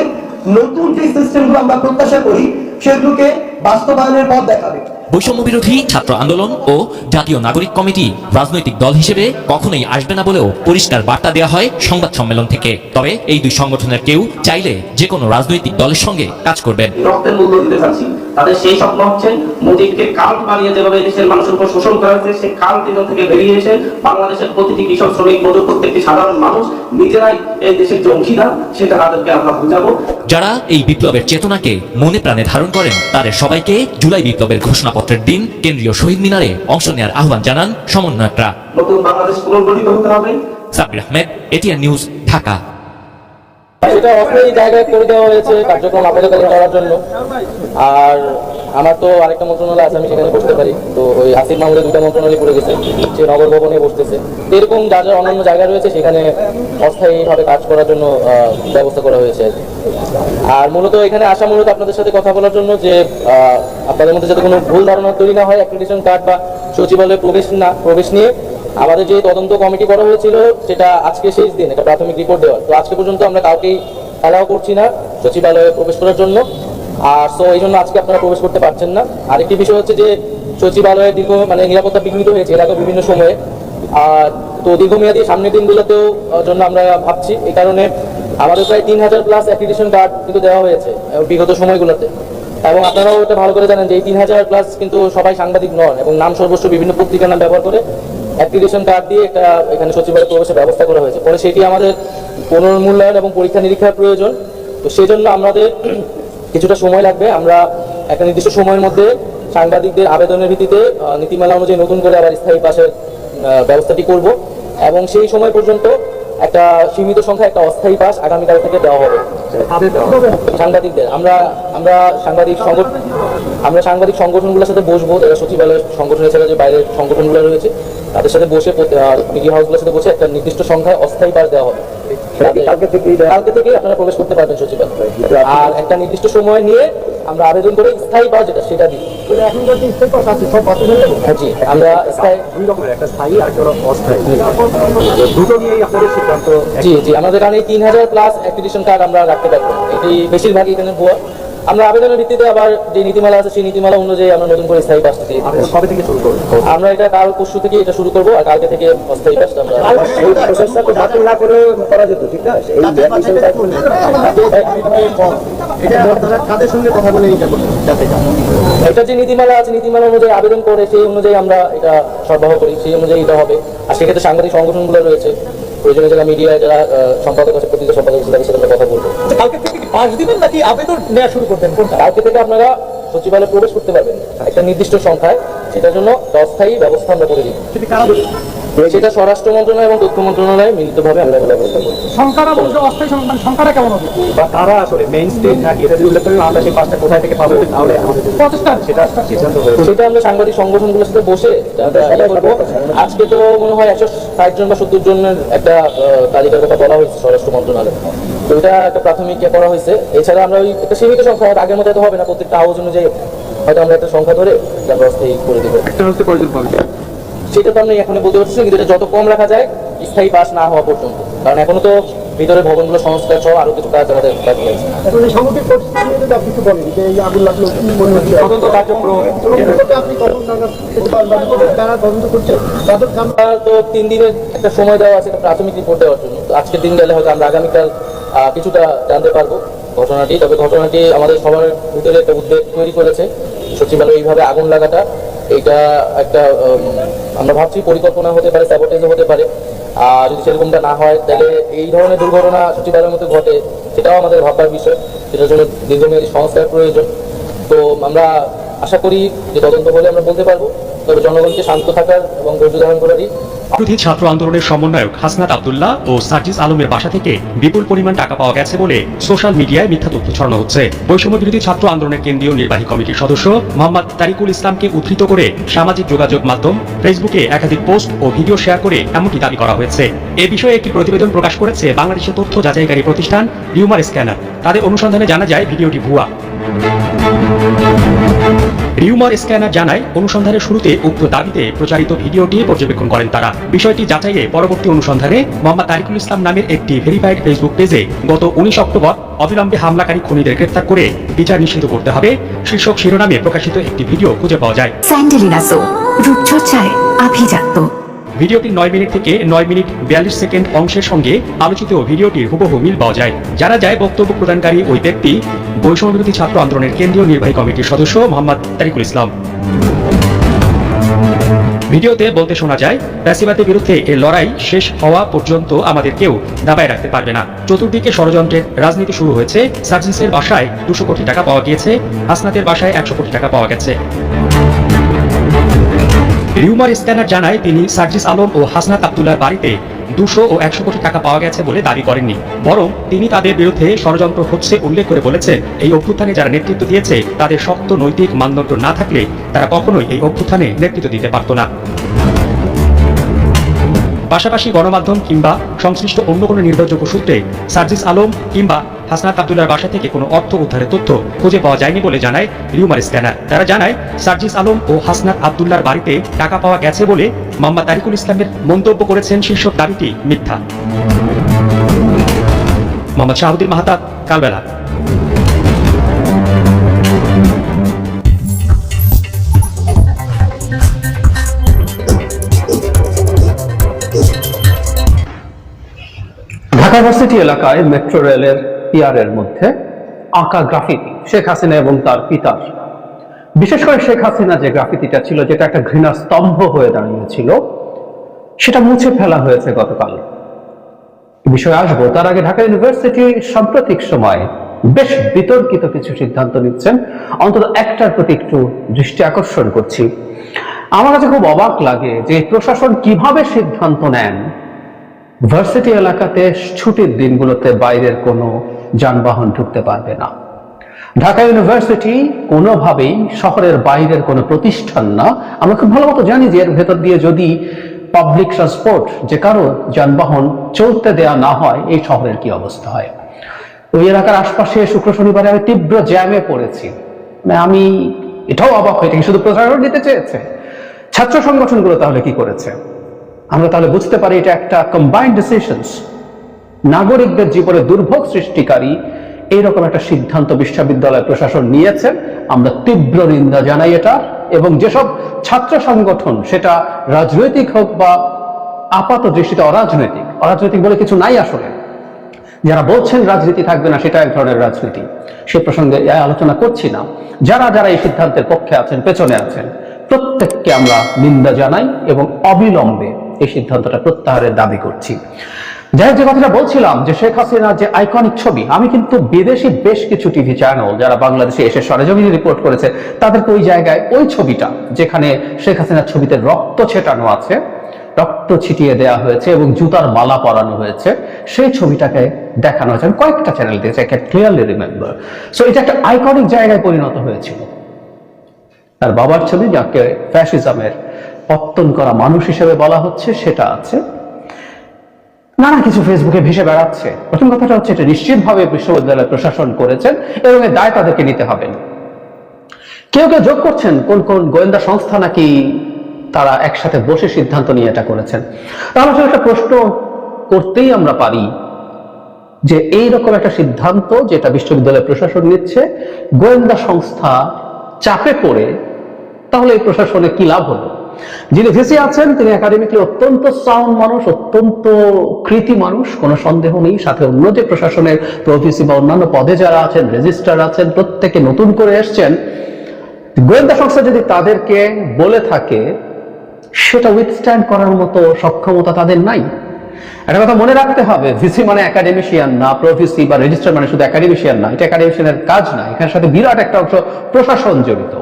নতুন যে সিস্টেমগুলো আমরা প্রত্যাশা করি সেগুলোকে বাস্তবায়নের পথ দেখাবে। বৈষম্য বিরোধী ছাত্র আন্দোলন ও জাতীয় নাগরিক কমিটি রাজনৈতিক দল হিসেবে কখনোই আসবে না বলেও পরিষ্কার বার্তা দেওয়া হয় সংবাদ সম্মেলন থেকে। তবে এই দুই সংগঠনের কেউ চাইলে যে কোনো রাজনৈতিক দলের সঙ্গে কাজ করবেন। রক্তের মূল্য দিতে চাচ্ছি, তাদের সেই স্বপ্ন হচ্ছে মুজিবকে কাল্ট বানিয়ে যেভাবে দেশের মানুষের উপর শোষণ করা হয়েছে, সেই কাল্টিজম থেকে বেরিয়ে এসে বাংলাদেশের প্রতিটি কৃষক, শ্রমিক, মজুর, প্রত্যেকটি সাধারণ মানুষ নিজেরাই এই দেশের যে অংশীদার সেটা তাদেরকে আমরা বুঝাবো। যারা এই বিপ্লবের চেতনাকে মনে প্রাণে ধারণ করেন তাদের সবাইকে জুলাই বিপ্লবের ঘোষণাপত্রের দিন কেন্দ্রীয় শহীদ মিনারে অংশ নেওয়ার আহ্বান জানান সমন্বয়করা। নতুন বাংলাদেশ পুনর্গঠিত হতে হবে। Sabbir Ahmed, ATN news, Dhaka. সেটা অস্থায়ী জায়গায় করে দেওয়া হয়েছে কার্যক্রম আপাতকালীন করার জন্য। আর আমার তো আরেকটা মন্ত্রণালয় আছে, আমি সেখানে বসতে পারি। তো ওই আসিফ মাহমুদের দুটো মন্ত্রণালয় পড়ে গেছে, সে নগর ভবনে বসতেছে। এরকম যা যা অন্যান্য জায়গা রয়েছে সেখানে অস্থায়ীভাবে কাজ করার জন্য ব্যবস্থা করা হয়েছে। আর মূলত এখানে আসা মূলত আপনাদের সাথে কথা বলার জন্য যে আপনাদের মধ্যে যাতে কোনো ভুল ধারণা তৈরি না হয়, অ্যাক্রিডিটেশন কার্ড বা সচিবালয়ে প্রবেশ নিয়ে আমাদের যে তদন্ত কমিটি করা হয়েছিল সেটা আজকে শেষ দিন, এটা প্রাথমিক রিপোর্ট দেওয়ার। তো আজকে পর্যন্ত আমরা কাউকেই অ্যালাউ করছি না সচিবালয়ে প্রবেশ করার জন্য। আর সো এই জন্য আজকে আপনারা প্রবেশ করতে পারছেন না। আরেকটি বিষয় হচ্ছে যে সচিবালয়ে নিরাপত্তা বিঘ্নিত হয়েছে এর আগে বিভিন্ন সময়ে। তো দীর্ঘমেয়াদী সামনের দিনগুলোতেও জন্য আমরা ভাবছি। এই কারণে আমাদের প্রায় 3000+ অ্যাক্রিডিটেশন কার্ড কিন্তু দেওয়া হয়েছে বিগত সময়গুলোতে। এবং আপনারাও এটা ভালো করে জানেন যে এই 3000+ কিন্তু সবাই সাংবাদিক নন এবং নাম সর্বস্ব বিভিন্ন পত্রিকার নাম ব্যবহার করে অ্যাক্রিডিটেশন কার্ড দিয়ে একটা এখানে সচিবালয়ে প্রবেশের ব্যবস্থা করা হয়েছে। পরে সেটি আমাদের পুনর্মূল্যায়ন এবং পরীক্ষা নিরীক্ষার প্রয়োজন। তো সেই জন্য আমাদের কিছুটা সময় লাগবে। আমরা একটা নির্দিষ্ট সময়ের মধ্যে সাংবাদিকদের আবেদনের ভিত্তিতে নীতিমালা অনুযায়ী নতুন করে আবার স্থায়ী পাশের ব্যবস্থাটি করব এবং সেই সময় পর্যন্ত একটা সীমিত সংখ্যা একটা অস্থায়ী পাস আগামীকাল থেকে দেওয়া হবে সাংবাদিকদের। আমরা সাংবাদিক সংগঠনগুলোর সাথে বসবো, সচিবালয়ের সংগঠনের ছাড়া যে বাইরের সংগঠনগুলো রয়েছে তাদের সাথে বসে, মিডিয়া হাউসগুলোর সাথে বসে একটা নির্দিষ্ট সংখ্যায় অস্থায়ী পাস দেওয়া হবে। কালকে থেকে আপনারা প্রবেশ করতে পারবেন সচিবালয়। আর একটা নির্দিষ্ট সময় নিয়ে আমরা আবেদন করে স্থায়ী পাস যেটা সেটা দিই। জি, আমরা জি আমাদের কারণে 3000+ অ্যাক্রিডিটেশন কার্ড আমরা রাখতে পারবো। এটি বেশিরভাগই এখানে ভুয়া। আমরা আবেদনের ভিত্তিতে আবার যে নীতিমালা আছে সেই নীতিমালা অনুযায়ী আমরা নতুন করে স্থায়ী পাস দিই। কবে থেকে শুরু করব? আমরা এটা কাল পরশু থেকে এটা শুরু করব। আর কালকে থেকে অস্থায়ী পাসটা আমরা না করে করা যেত, ঠিক আছে? এটা যে নীতিমালা আছে নীতিমালা অনুযায়ী আবেদন করে সেই অনুযায়ী আমরা এটা সরবরাহ করি, সেই অনুযায়ী এটা হবে। আর সেক্ষেত্রে সাংবাদিক সংগঠনগুলো রয়েছে, প্রয়োজনীয় যারা মিডিয়া যারা সম্পাদক আছে পত্রিকা সম্পাদক তাদের সাথে কথা বলবো। কালকে থেকে পাস দিবেন নাকি আবেদন নেওয়া শুরু করবেন? কালকে থেকে আপনারা সচিবালয়ে প্রবেশ করতে পারবেন একটা নির্দিষ্ট সংখ্যায়, সেটার জন্য অস্থায়ী ব্যবস্থা আমরা করে দিই। সেটা স্বরাষ্ট্র মন্ত্রণালয় এবং তথ্য মন্ত্রণালয় মিলিতভাবে আমরা এগুলো করতে পারি। সংখ্যাটা বলতে অস্থায়ী সংখ্যাটা কেমন হবে? বা তারা আসলে মেইন স্টেজ থাকে এটা যদি উল্লেখ করেন আমরা সেই পাঁচটা কোথায় থেকে পাবো তাহলে প্রচেষ্টা সেটা আমরা সাংবাদিক সংগঠনগুলোর সাথে বসে করবো। আজকে তো মনে হয় 160 জন বা 70 জনের একটা তালিকার কথা বলা হয়েছে স্বরাষ্ট্র মন্ত্রণালয়, তো এটা একটা প্রাথমিক করা হয়েছে। এছাড়া আমরা ওই একটা সীমিত সংখ্যা, আগের মতো তো হবে না, প্রত্যেকটা হাউস অনুযায়ী হয়তো আমরা একটা সংখ্যা ধরে আমরা অস্থায়ী করে দেবো। সেটা তো আমরা এখন বলতে পারছি না, কিন্তু এটা যত কম রাখা যায় স্থায়ী পাস না হওয়া পর্যন্ত, কারণ এখনো তো ভিতরে ভবনগুলো সংস্কার সহ আরো কিছু কাজ আমাদের বাকি আছে। সামগ্রিক পরিস্থিতি নিয়ে যদি আপনি একটু বলেন যে এই আগুন লাগলো কি মনে হচ্ছে? তদন্ত কার্যক্রম আপনি কখন তদন্ত করছেন? তো 3 দিনের একটা সময় দেওয়া আছে প্রাথমিক রিপোর্ট দেওয়ার জন্য। তো আজকের দিন গেলে হয়তো আমরা আগামীকাল কিছুটা জানতে পারবো ঘটনাটি। তবে ঘটনাটি আমাদের সবার ভিতরে একটা উদ্বেগ তৈরি করেছে। সচিবালয় এইভাবে আগুন লাগাটা, এটা একটা আমরা ভাবছি পরিকল্পনা হতে পারে, স্যাবোটেজও হতে পারে। আর যদি সেরকমটা না হয় তাহলে এই ধরনের দুর্ঘটনা সচিবালয়ের মধ্যে ঘটে, সেটাও আমাদের ভাববার বিষয়। সেটার জন্য দীর্ঘমেয়াদী সংস্কার প্রয়োজন। তো আমরা আশা করি যে তদন্ত হলে আমরা বলতে পারবো। তবে জনগণকে শান্ত থাকার এবং ধৈর্য ধারণ করারই। বিরোধী ছাত্র আন্দোলনের সমন্বয়ক হাসনাত আব্দুল্লাহ ও সার্জিস আলমের বাসা থেকে বিপুল পরিমাণ টাকা পাওয়া গেছে বলে সোশ্যাল মিডিয়ায় মিথ্যা তথ্য ছড়ানো হচ্ছে। বৈষম্য বিরোধী ছাত্র আন্দোলনের কেন্দ্রীয় নির্বাহী কমিটির সদস্য মোহাম্মদ তারিকুল ইসলামকে উদ্ধৃত করে সামাজিক যোগাযোগ মাধ্যম ফেসবুকে একাধিক পোস্ট ও ভিডিও শেয়ার করে এমনটি দাবি করা হয়েছে। এ বিষয়ে একটি প্রতিবেদন প্রকাশ করেছে বাংলাদেশের তথ্য যাচাইকারী প্রতিষ্ঠান রিউমার স্ক্যানার। তাদের অনুসন্ধানে জানা যায় ভিডিওটি ভুয়া। রিউমার স্ক্যানার জানায়, অনুসন্ধানের শুরুতে উক্ত দাবিতে প্রচারিত ভিডিওটি পর্যবেক্ষণ করেন তারা। বিষয়টি যাচাইয়ে পরবর্তী অনুসন্ধানে মোহাম্মদ তারিকুল ইসলাম নামের একটি ভেরিফাইড ফেসবুক পেজে গত 19 অক্টোবর অবিলম্বে হামলাকারী খুনিদের গ্রেফতার করে বিচার নিশ্চিত করতে হবে শীর্ষক শিরোনামে প্রকাশিত একটি ভিডিও খুঁজে পাওয়া যায়। স্যান্ডেলিনা সো রূপচর্চায় আভিজাত্য। ভিডিওটি 9 মিনিট থেকে 9 মিনিট 42 সেকেন্ড অংশের সঙ্গে আলোচিত ভিডিওটির হুবহু মিল পাওয়া যায়। জানা যায়, বক্তব্য প্রদানকারী ওই ব্যক্তি বৈষম্য বিরোধী ছাত্র আন্দোলনের কেন্দ্রীয় নির্বাহী কমিটির সদস্য মোহাম্মদ তারিকুল ইসলাম। ভিডিওতে বলতে শোনা যায়, ফ্যাসিবাদের বিরুদ্ধে এই লড়াই শেষ হওয়া পর্যন্ত আমাদের কেউ দাবায় রাখতে পারবে না। চতুর্দিকে ষড়যন্ত্রের রাজনীতি শুরু হয়েছে। সার্জিসের বাসায় 200 কোটি টাকা পাওয়া গিয়েছে, হাসনাতের বাসায় 100 কোটি টাকা পাওয়া গেছে। রিউমার স্ক্যানার জানায়, তিনি সার্জিস আলম ও হাসনাত আব্দুল্লাহর বাড়িতে 200 ও 100 কোটি টাকা পাওয়া গেছে বলে দাবি করেননি, বরং তিনি তাদের বিরুদ্ধে ষড়যন্ত্র হচ্ছে উল্লেখ করে বলেছেন, এই অভ্যুত্থানে যারা নেতৃত্ব দিয়েছে তাদের শক্ত নৈতিক মানদণ্ড না থাকলে তারা কখনোই এই অভ্যুত্থানে নেতৃত্ব দিতে পারত না। পাশাপাশি গণমাধ্যম কিংবা সংশ্লিষ্ট অন্য কোনো নির্ভরযোগ্য সূত্রে সার্জিস আলম কিংবা হাসনাত আব্দুল্লাহর বাসা থেকে কোনো অর্থ উদ্ধারের তথ্য খুঁজে পাওয়া যায়নি বলে জানায় রিউমার স্ক্যানার। তারা জানায়, সার্জিস আলম ও হাসনাত আব্দুল্লাহর বাড়িতে টাকা পাওয়া গেছে বলে মোহাম্মদ তারিকুল ইসলামের মন্তব্য করেছেন শীর্ষক দাবিটি মিথ্যা। মোহাম্মদ শাহাবুদ্দিন মাহাতাব, কালবেলা। ঢাকা ভার্সিটি এলাকায় মেট্রো রেলের পিয়ারের মধ্যে আঁকা গ্রাফিতি শেখ হাসিনা এবং তার পিতার। বিশেষ করে শেখ হাসিনা যে গ্রাফিতিটা ছিল, যেটা একটা ঘৃণার স্তম্ভ হয়ে দাঁড়িয়েছিল, সেটা মুছে ফেলা হয়েছে গতকাল। বিষয়ে আসবো, তার আগে ঢাকা ইউনিভার্সিটি সাম্প্রতিক সময়ে বেশ বিতর্কিত কিছু সিদ্ধান্ত নিচ্ছেন। অন্তত একটার প্রতি একটু দৃষ্টি আকর্ষণ করছি। আমার কাছে খুব অবাক লাগে যে প্রশাসন কিভাবে সিদ্ধান্ত নেন ভার্সিটি এলাকাতে ছুটির দিনগুলোতে বাইরের কোনো যানবাহন ঢুকতে পারবে না। ঢাকা ইউনিভার্সিটি কোনোভাবেই শহরের বাইরের কোনো প্রতিষ্ঠান না। আমরা খুব ভালো মতো জানি যে এর ভেতর দিয়ে যদি পাবলিক ট্রান্সপোর্ট, যে কারো যানবাহন চলতে দেয়া না হয়, এই শহরের কি অবস্থা হয়। ওই এলাকার আশপাশে শুক্র শনিবারে আমি তীব্র জ্যামে পড়েছি। আমি এটাও অবাক হয়ে থাকি, শুধু প্রশাসন দিতে চেয়েছে, ছাত্র সংগঠনগুলো তাহলে কি করেছে? আমরা তাহলে বুঝতে পারি এটা একটা কম্বাইন্ড ডিসিশনস, নাগরিকদের জীবনে দুর্ভোগ সৃষ্টিকারী এইরকম একটা সিদ্ধান্ত বিশ্ববিদ্যালয় প্রশাসন নিয়েছে। আমরা তীব্র নিন্দা জানাই এটা। এবং যেসব ছাত্র সংগঠন, সেটা রাজনৈতিক হোক বা আপাত দৃষ্টিতে অরাজনৈতিক, অরাজনৈতিক বলে কিছু নাই আসলে, যারা বলছেন রাজনীতি থাকবে না, সেটা এক ধরনের রাজনীতি, সে প্রসঙ্গে আলোচনা করছি না। যারা যারা এই সিদ্ধান্তের পক্ষে আছেন, পেছনে আছেন, প্রত্যেককে আমরা নিন্দা জানাই এবং অবিলম্বে এই সিদ্ধান্তটা প্রত্যাহারের দাবি করছি। যাই হোক, যে কথাটা বলছিলাম যে শেখ হাসিনার যে আইকনিক ছবি, আমি কিন্তু বিদেশি বেশ কিছু টিভি চ্যানেল যারা বাংলাদেশে এসে সরেজমিনে রিপোর্ট করেছে, তাদেরকে ওই জায়গায় ওই ছবিটা যেখানে শেখ হাসিনার ছবিতে রক্ত ছেটানো আছে, রক্ত ছিটিয়ে দেওয়া হয়েছে এবং জুতার মালা পরানো হয়েছে, সেই ছবিটাকে দেখানো হয়েছে। আমি কয়েকটা চ্যানেল দেখেছি, I can clearly remember. So এটা একটা আইকনিক জায়গায় পরিণত হয়েছিল। তার বাবার ছবি, যাকে ফ্যাসিজমের পত্তন করা মানুষ হিসেবে বলা হচ্ছে, সেটা আছে। নানা কিছু ফেসবুকে ভেসে বেড়াচ্ছে। প্রথম কথাটা হচ্ছে এটা নিশ্চিতভাবে বিশ্ববিদ্যালয় প্রশাসন করেছেন এবং এর দায় তাদেরকে নিতে হবে। কেউ কেউ যোগ করছেন কোন কোন গোয়েন্দা সংস্থা নাকি তারা একসাথে বসে সিদ্ধান্ত নিয়ে এটা করেছেন। তাহলে আসলে একটা প্রশ্ন করতেই আমরা পারি যে এইরকম একটা সিদ্ধান্ত যেটা বিশ্ববিদ্যালয় প্রশাসন নিচ্ছে, গোয়েন্দা সংস্থা চাপে পড়ে, তাহলে এই প্রশাসনে কি লাভ হলো? যিনি ভিসি আছেন তিনি একাডেমিকলি অত্যন্ত সাউন্ড মানুষ, অত্যন্ত কৃতি মানুষ, কোনো সন্দেহ নেই। সাথে অন্য যে প্রশাসনের প্রভিসি বা অন্যান্য পদে যারা আছেন, রেজিস্ট্রার আছেন, প্রত্যেকে নতুন করে এসছেন। গোয়েন্দা সংস্থা যদি তাদেরকে বলে থাকে, সেটা উইথস্ট্যান্ড করার মতো সক্ষমতা তাদের নাই। একটা কথা মনে রাখতে হবে, ভিসি মানে একাডেমিশিয়ান না, প্রভিসি বা রেজিস্ট্রার মানে শুধু একাডেমিশিয়ান না। এটা একাডেমিশিয়ানের কাজ না, এখানের সাথে বিরাট একটা অংশ প্রশাসন জড়িত।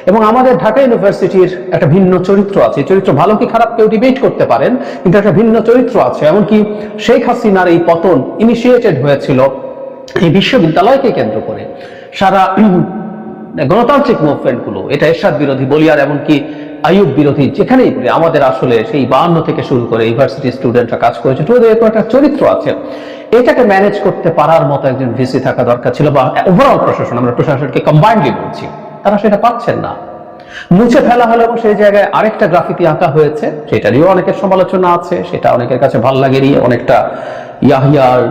এবং আমাদের ঢাকা ইউনিভার্সিটির একটা ভিন্ন চরিত্র আছে। চরিত্র ভালো কি খারাপ কেউ ডিবেট করতে পারেন, কিন্তু একটা ভিন্ন চরিত্র আছে। এমনকি শেখ হাসিনার এই পতন ইনিশিয়েটেড হয়েছিল এই বিশ্ববিদ্যালয়কে কেন্দ্র করে। সারা গণতান্ত্রিক মুভমেন্টগুলো, এটা এরশাদ বিরোধী বলি আর এমনকি আইয়ুব বিরোধী, যেখানেই বলি, আমাদের আসলে সেই 52 থেকে শুরু করে ইউনিভার্সিটি স্টুডেন্টরা কাজ করেছে। তো এরকম একটা চরিত্র আছে। এটাকে ম্যানেজ করতে পারার মতো একজন ভিসি থাকা দরকার ছিল, বা ওভারঅল প্রশাসন, আমরা প্রশাসনকে কম্বাইন্ডলি বলছি, তারা সেটা পাচ্ছেন না। মুছে ফেলা হলো এবং সেই জায়গায় আরেকটা গ্রাফিতি আঁকা হয়েছে, সেটারও অনেকের সমালোচনা আছে, সেটা অনেকের কাছে ভাল লাগেনি। অনেকটা ইয়াহিয়ার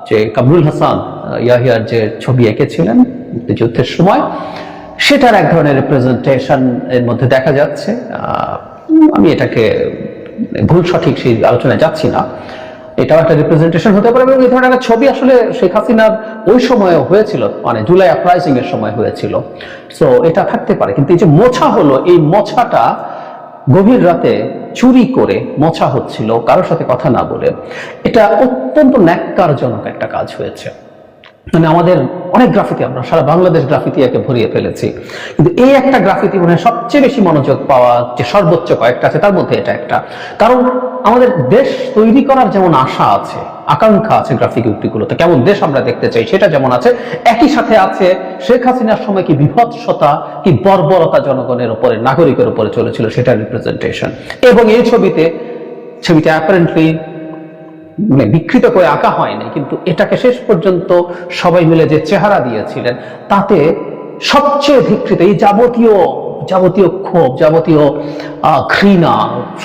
যে কামরুল হাসান ইয়াহিয়ার যে ছবি এঁকেছিলেন মুক্তিযুদ্ধের সময়, সেটার এক ধরনের রিপ্রেজেন্টেশন এর মধ্যে দেখা যাচ্ছে। আমি এটাকে ভুল সঠিক সেই আলোচনায় যাচ্ছি না, এটাও একটা রিপ্রেজেন্টেশন হতে পারে। এবং এই ধরনের একটা ছবি আসলে শেখ হাসিনার ওই সময়ে হয়েছিল, মানে জুলাই আপরাইজিং এর সময় হয়েছিল। সো এটা থাকতে পারে, কিন্তু এই যে মোছা হলো, এই মোছাটা গভীর রাতে চুরি করে মোছা হচ্ছিল কারোর সাথে কথা না বলে, এটা অত্যন্ত ন্যাক্কারজনক একটা কাজ হয়েছে। মানে আমাদের অনেক গ্রাফিতি, আমরা সারা বাংলাদেশ গ্রাফিতি একে ভরিয়ে ফেলেছি, কিন্তু এই একটা গ্রাফিতি মনে হয় সবচেয়ে বেশি মনোযোগ পাওয়া, যে সর্বোচ্চ কয়েকটা আছে তার মধ্যে এটা একটা। কারণ আমাদের দেশ তৈরি করার যেমন আশা আছে, আকাঙ্ক্ষা আছে গ্রাফিতিগুলোতে, কেমন দেশ আমরা দেখতে চাই সেটা যেমন আছে, একই সাথে আছে শেখ হাসিনার সময় কি বিভৎসতা, কি বর্বরতা জনগণের উপরে, নাগরিকের উপরে চলেছিল, সেটা রিপ্রেজেন্টেশন। এবং এই ছবিটা অ্যাপারেন্টলি মানে বিকৃত করে আঁকা হয়নি, কিন্তু এটাকে শেষ পর্যন্ত সবাই মিলে যে চেহারা দিয়েছিলেন, তাতে সবচেয়ে ধিকৃত এই যাবতীয় ক্ষোভ, যাবতীয় ঘৃণা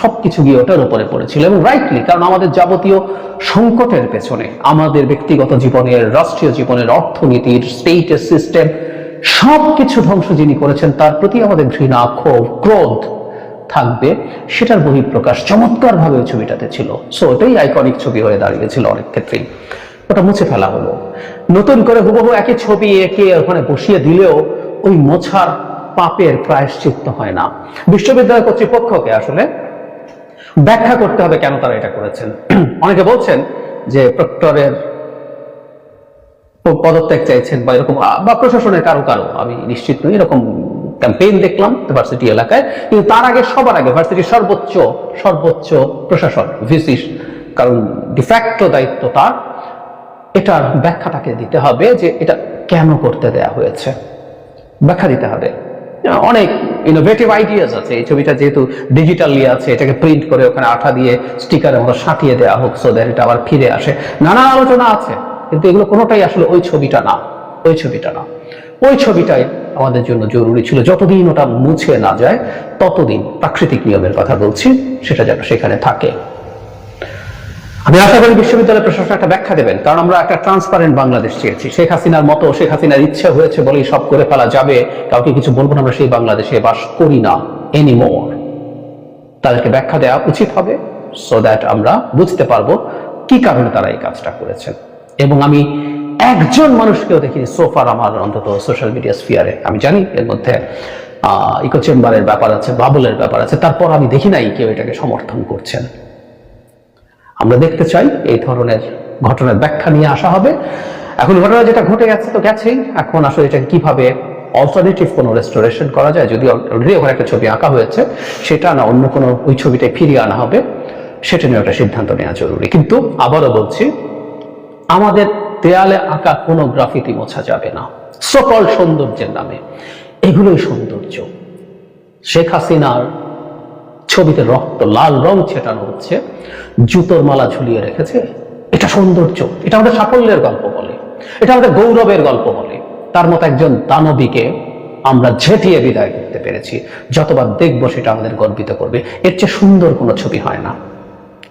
সবকিছু গিয়ে ওটার উপরে পড়েছিল। এবং রাইটলি, কারণ আমাদের যাবতীয় সংকটের পেছনে আমাদের ব্যক্তিগত জীবনের, রাষ্ট্রীয় জীবনের, অর্থনীতির, স্টেটের সিস্টেম সবকিছু ধ্বংস যিনি করেছেন, তার প্রতি আমাদের ঘৃণা, ক্ষোভ, ক্রোধ থাকবে, সেটার বহিঃপ্রকাশ চমৎকার ভাবে ওই ছবিটাতে ছিল। সো ওটাই আইকনিক ছবি হয়ে দাঁড়িয়েছিল অনেক ক্ষেত্রেই। ওটা মুছে ফেলা হলো, নতুন করে হুবহু একই ছবি এঁকে ওখানে বসিয়ে দিলেও ওই মোছার পাপের প্রায়শ্চিত্ত হয় না। বিশ্ববিদ্যালয় কর্তৃপক্ষকে আসলে ব্যাখ্যা করতে হবে কেন তারা এটা করেছেন। অনেকে বলছেন যে প্রক্টরের পদত্যাগ চাইছেন বা এরকম, বা প্রশাসনের কারো, আমি নিশ্চিত নই, এরকম ক্যাম্পেইন দেখলাম ভার্সিটি এলাকায়। কিন্তু তার আগে, সবার আগে ভার্সিটির সর্বোচ্চ প্রশাসন, ভিসি, কারণ ডিফ্যাক্টো দায়িত্ব তার, এটার ব্যাখ্যাটাকে দিতে হবে যে এটা কেন করতে দেয়া হয়েছে, ব্যাখ্যা দিতে হবে। অনেক ইনোভেটিভ আইডিয়াস আছে। এই ছবিটা যেহেতু ডিজিটালি আছে, এটাকে প্রিন্ট করে ওখানে আঠা দিয়ে স্টিকারের মতো সাঁটিয়ে দেওয়া হোক, সো দ্যাট এটা আবার ফিরে আসে। নানা আলোচনা আছে, কিন্তু এগুলো কোনোটাই আসলে ওই ছবিটা না। ওই ছবিটাই আমাদের জন্য জরুরি ছিল। যতদিন ওটা মুছে না যায়, ততদিন প্রাকৃতিক নিয়মের কথা বলছি, সেটা যেন সেখানে থাকে। আমি আশা করি বিশ্ববিদ্যালয় প্রশাসন একটা ব্যাখ্যা দেবেন, কারণ আমরা একটা ট্রান্সপারেন্ট বাংলাদেশ চেয়েছি। শেখ হাসিনার মতো, শেখ হাসিনার ইচ্ছা হয়েছে বলেই সব করে ফেলা যাবে, কাউকে কিছু বলবো না, আমরা সেই বাংলাদেশে বাস করি না এনিমোর। তাদেরকে ব্যাখ্যা দেওয়া উচিত হবে, সো দ্যাট আমরা বুঝতে পারবো কি কারণে তারা এই কাজটা করেছেন। এবং আমি একজন মানুষকেও দেখিনি সোফার, আমার অন্তত সোশ্যাল মিডিয়া স্ফিয়ারে, আমি জানি এর মধ্যে ইকো চেম্বারের ব্যাপার আছে, বাবলের ব্যাপার আছে, তারপর আমি দেখি নাই কেউ এটাকে সমর্থন করছেন। আমরা দেখতে চাই এই ধরনের ঘটনার ব্যাখ্যা নিয়ে আসা হবে। এখন ঘটনা যেটা ঘটে গেছে তো গেছেই, এখন আসলে এটাকে কিভাবে অল্টারনেটিভ কোনো রেস্টোরেশন করা যায়, যদি অলরেডি ওখানে একটা ছবি আঁকা হয়েছে সেটা না অন্য কোনো ওই ছবিটাই ফিরিয়ে আনা হবে, সেটা নিয়ে একটা সিদ্ধান্ত নেওয়া জরুরি। কিন্তু আবারও বলছি, আমাদের দেয়ালে আঁকা কোনো গ্রাফিতি মোছা যাবে না সকল সৌন্দর্যের নামে। এগুলোই সৌন্দর্য। শেখ হাসিনার ছবিতে রক্ত লাল রং ছেটানো হচ্ছে, জুতোর মালা ঝুলিয়ে রেখেছে, এটা সৌন্দর্য, এটা আমাদের সাফল্যের গল্প বলে, এটা আমাদের গৌরবের গল্প বলে। তার মতো একজন দানবীকে আমরা ঝেঁটিয়ে বিদায় করতে পেরেছি, যতবার দেখবো সেটা আমাদের গর্বিত করবে। এর চেয়ে সুন্দর কোনো ছবি হয় না,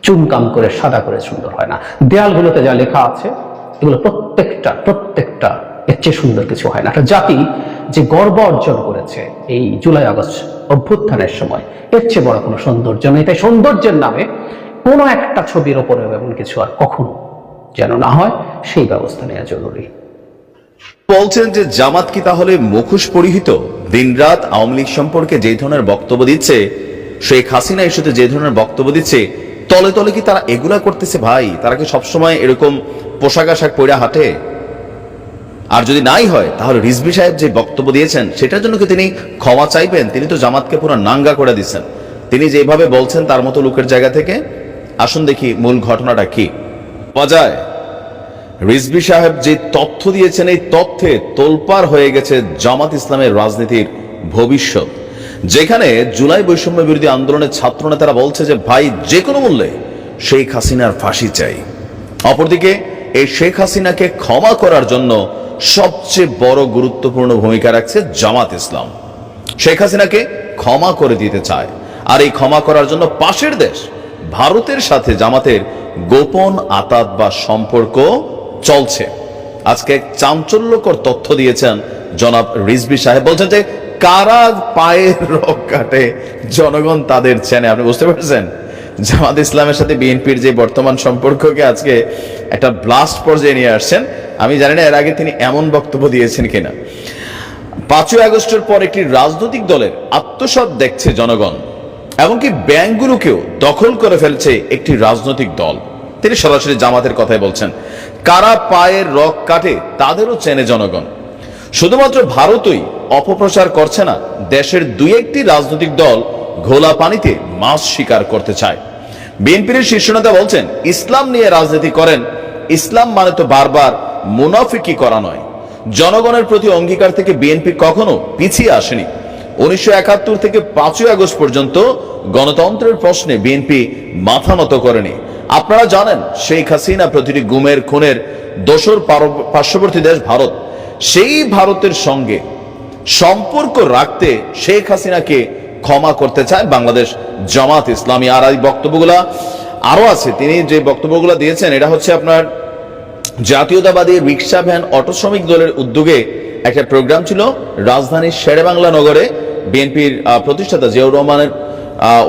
চুনকাম করে সাদা করে সুন্দর হয় না। দেয়ালগুলোতে যা লেখা আছে এগুলো প্রত্যেকটা এর চেয়ে সুন্দর কিছু হয় না। একটা জাতি যে গর্ব অর্জন করেছে এই জুলাই আগস্ট অভ্যুত্থানের সময়, এর চেয়ে বড় কোনো সৌন্দর্য নেই। তাই সৌন্দর্যের নামে কোনো একটা ছবির ওপরে এমন কিছু আর কখনো যেন না হয়, সেই ব্যবস্থা নেওয়া জরুরি। বলছেন যে জামাত কি তাহলে মুখোশ পরিহিত? দিনরাত আওয়ামী লীগ সম্পর্কে যে ধরনের বক্তব্য দিচ্ছে, শেখ হাসিনা ইস্যুতে যে ধরনের বক্তব্য দিচ্ছে, তলে তলে কি তারা এগুলা করতেছে? ভাই, তারা কি সবসময় এরকম পোশাক আশাক পরে হাঁটে? আর যদি নাই হয় তাহলে রিজভী সাহেব যে বক্তব্য দিয়েছেন সেটার জন্য কি তিনি ক্ষমা চাইবেন? তিনি তো জামাতকে পুরো নাঙ্গা করে দিচ্ছেন তিনি যেভাবে বলছেন তার মতো লোকের জায়গা থেকে। আসুন দেখি মূল ঘটনাটা কি বাজায়। রিজভী সাহেব যে তথ্য দিয়েছেন, এই তথ্যে তোলপাড় হয়ে গেছে জামাত ইসলামের রাজনীতির ভবিষ্যৎ। যেখানে জুলাই বৈষম্য বিরোধী আন্দোলনের ছাত্র নেতারা বলছে যে ভাই, যে কোনো মূল্যে শেখ হাসিনার ফাঁসি চাই। অপরদিকে এই শেখ হাসিনাকে ক্ষমা করার জন্য সবচেয়ে বড় গুরুত্বপূর্ণ ভূমিকা রাখছে জামাত ইসলাম। শেখ হাসিনাকে ক্ষমা করে দিতে চায়, আর এই ক্ষমা করার জন্য পাশের দেশ ভারতের সাথে জামাতের গোপন আতাত বা সম্পর্ক চলছে। আজকে এক চাঞ্চল্যকর তথ্য দিয়েছেন জনাব রিজভী সাহেব। বলছেন যে কারা পায়ের রগ কাটে জনগণ তাদের চেনে। আপনি বুঝতে পারছেন জামাত ইসলামের সাথে বিএনপির যে বর্তমান সম্পর্ককে আজকে একটা ব্লাস্ট পর্যায়ে নিয়ে আসছেন। আমি জানি না এর আগে তিনি এমন বক্তব্য দিয়েছেন কিনা। 5ই আগস্টের পর একটি রাজনৈতিক দলের আত্মসাৎ দেখছে জনগণ, এমনকি ব্যাংকগুলোকেও দখল করে ফেলছে একটি রাজনৈতিক দল। তিনি সরাসরি জামাতের কথাই বলছেন। কারা পায়ের রগ কাটে তাদেরও চেনে জনগণ। শুধুমাত্র ভারতই অপপ্রচার করছে না, দেশের 2-1টি রাজনৈতিক দল ঘোলা পানিতে মাছ শিকার করতে চায়। বিএনপির শীর্ষ নেতা বলছেন, ইসলাম নিয়ে রাজনীতি করেন, ইসলাম মানে তো বারবার মুনাফিকি করা নয়। জনগণের প্রতি অঙ্গীকার থেকে বিএনপি কখনো পিছিয়ে আসেনি। 1971 থেকে 5ই আগস্ট পর্যন্ত গণতন্ত্রের প্রশ্নে বিএনপি মাথা নত করেনি। আপনারা জানেন শেখ হাসিনা প্রতিটি গুমের খুনের দোসর পার্শ্ববর্তী দেশ ভারত, সেই ভারতের সঙ্গে সম্পর্ক রাখতে শেখ হাসিনাকে ক্ষমা করতে চায় বাংলাদেশ জামাত ইসলামী। আর এই বক্তব্যগুলা আরো আছে, তিনি যে বক্তব্যগুলো দিয়েছেন এটা হচ্ছে আপনার জাতীয়তাবাদী রিক্সা ভ্যান অটো শ্রমিক দলের উদ্যোগে একটা প্রোগ্রাম ছিল রাজধানীর শেরেবাংলা নগরে। বিএনপির প্রতিষ্ঠাতা জিয়াউর রহমানের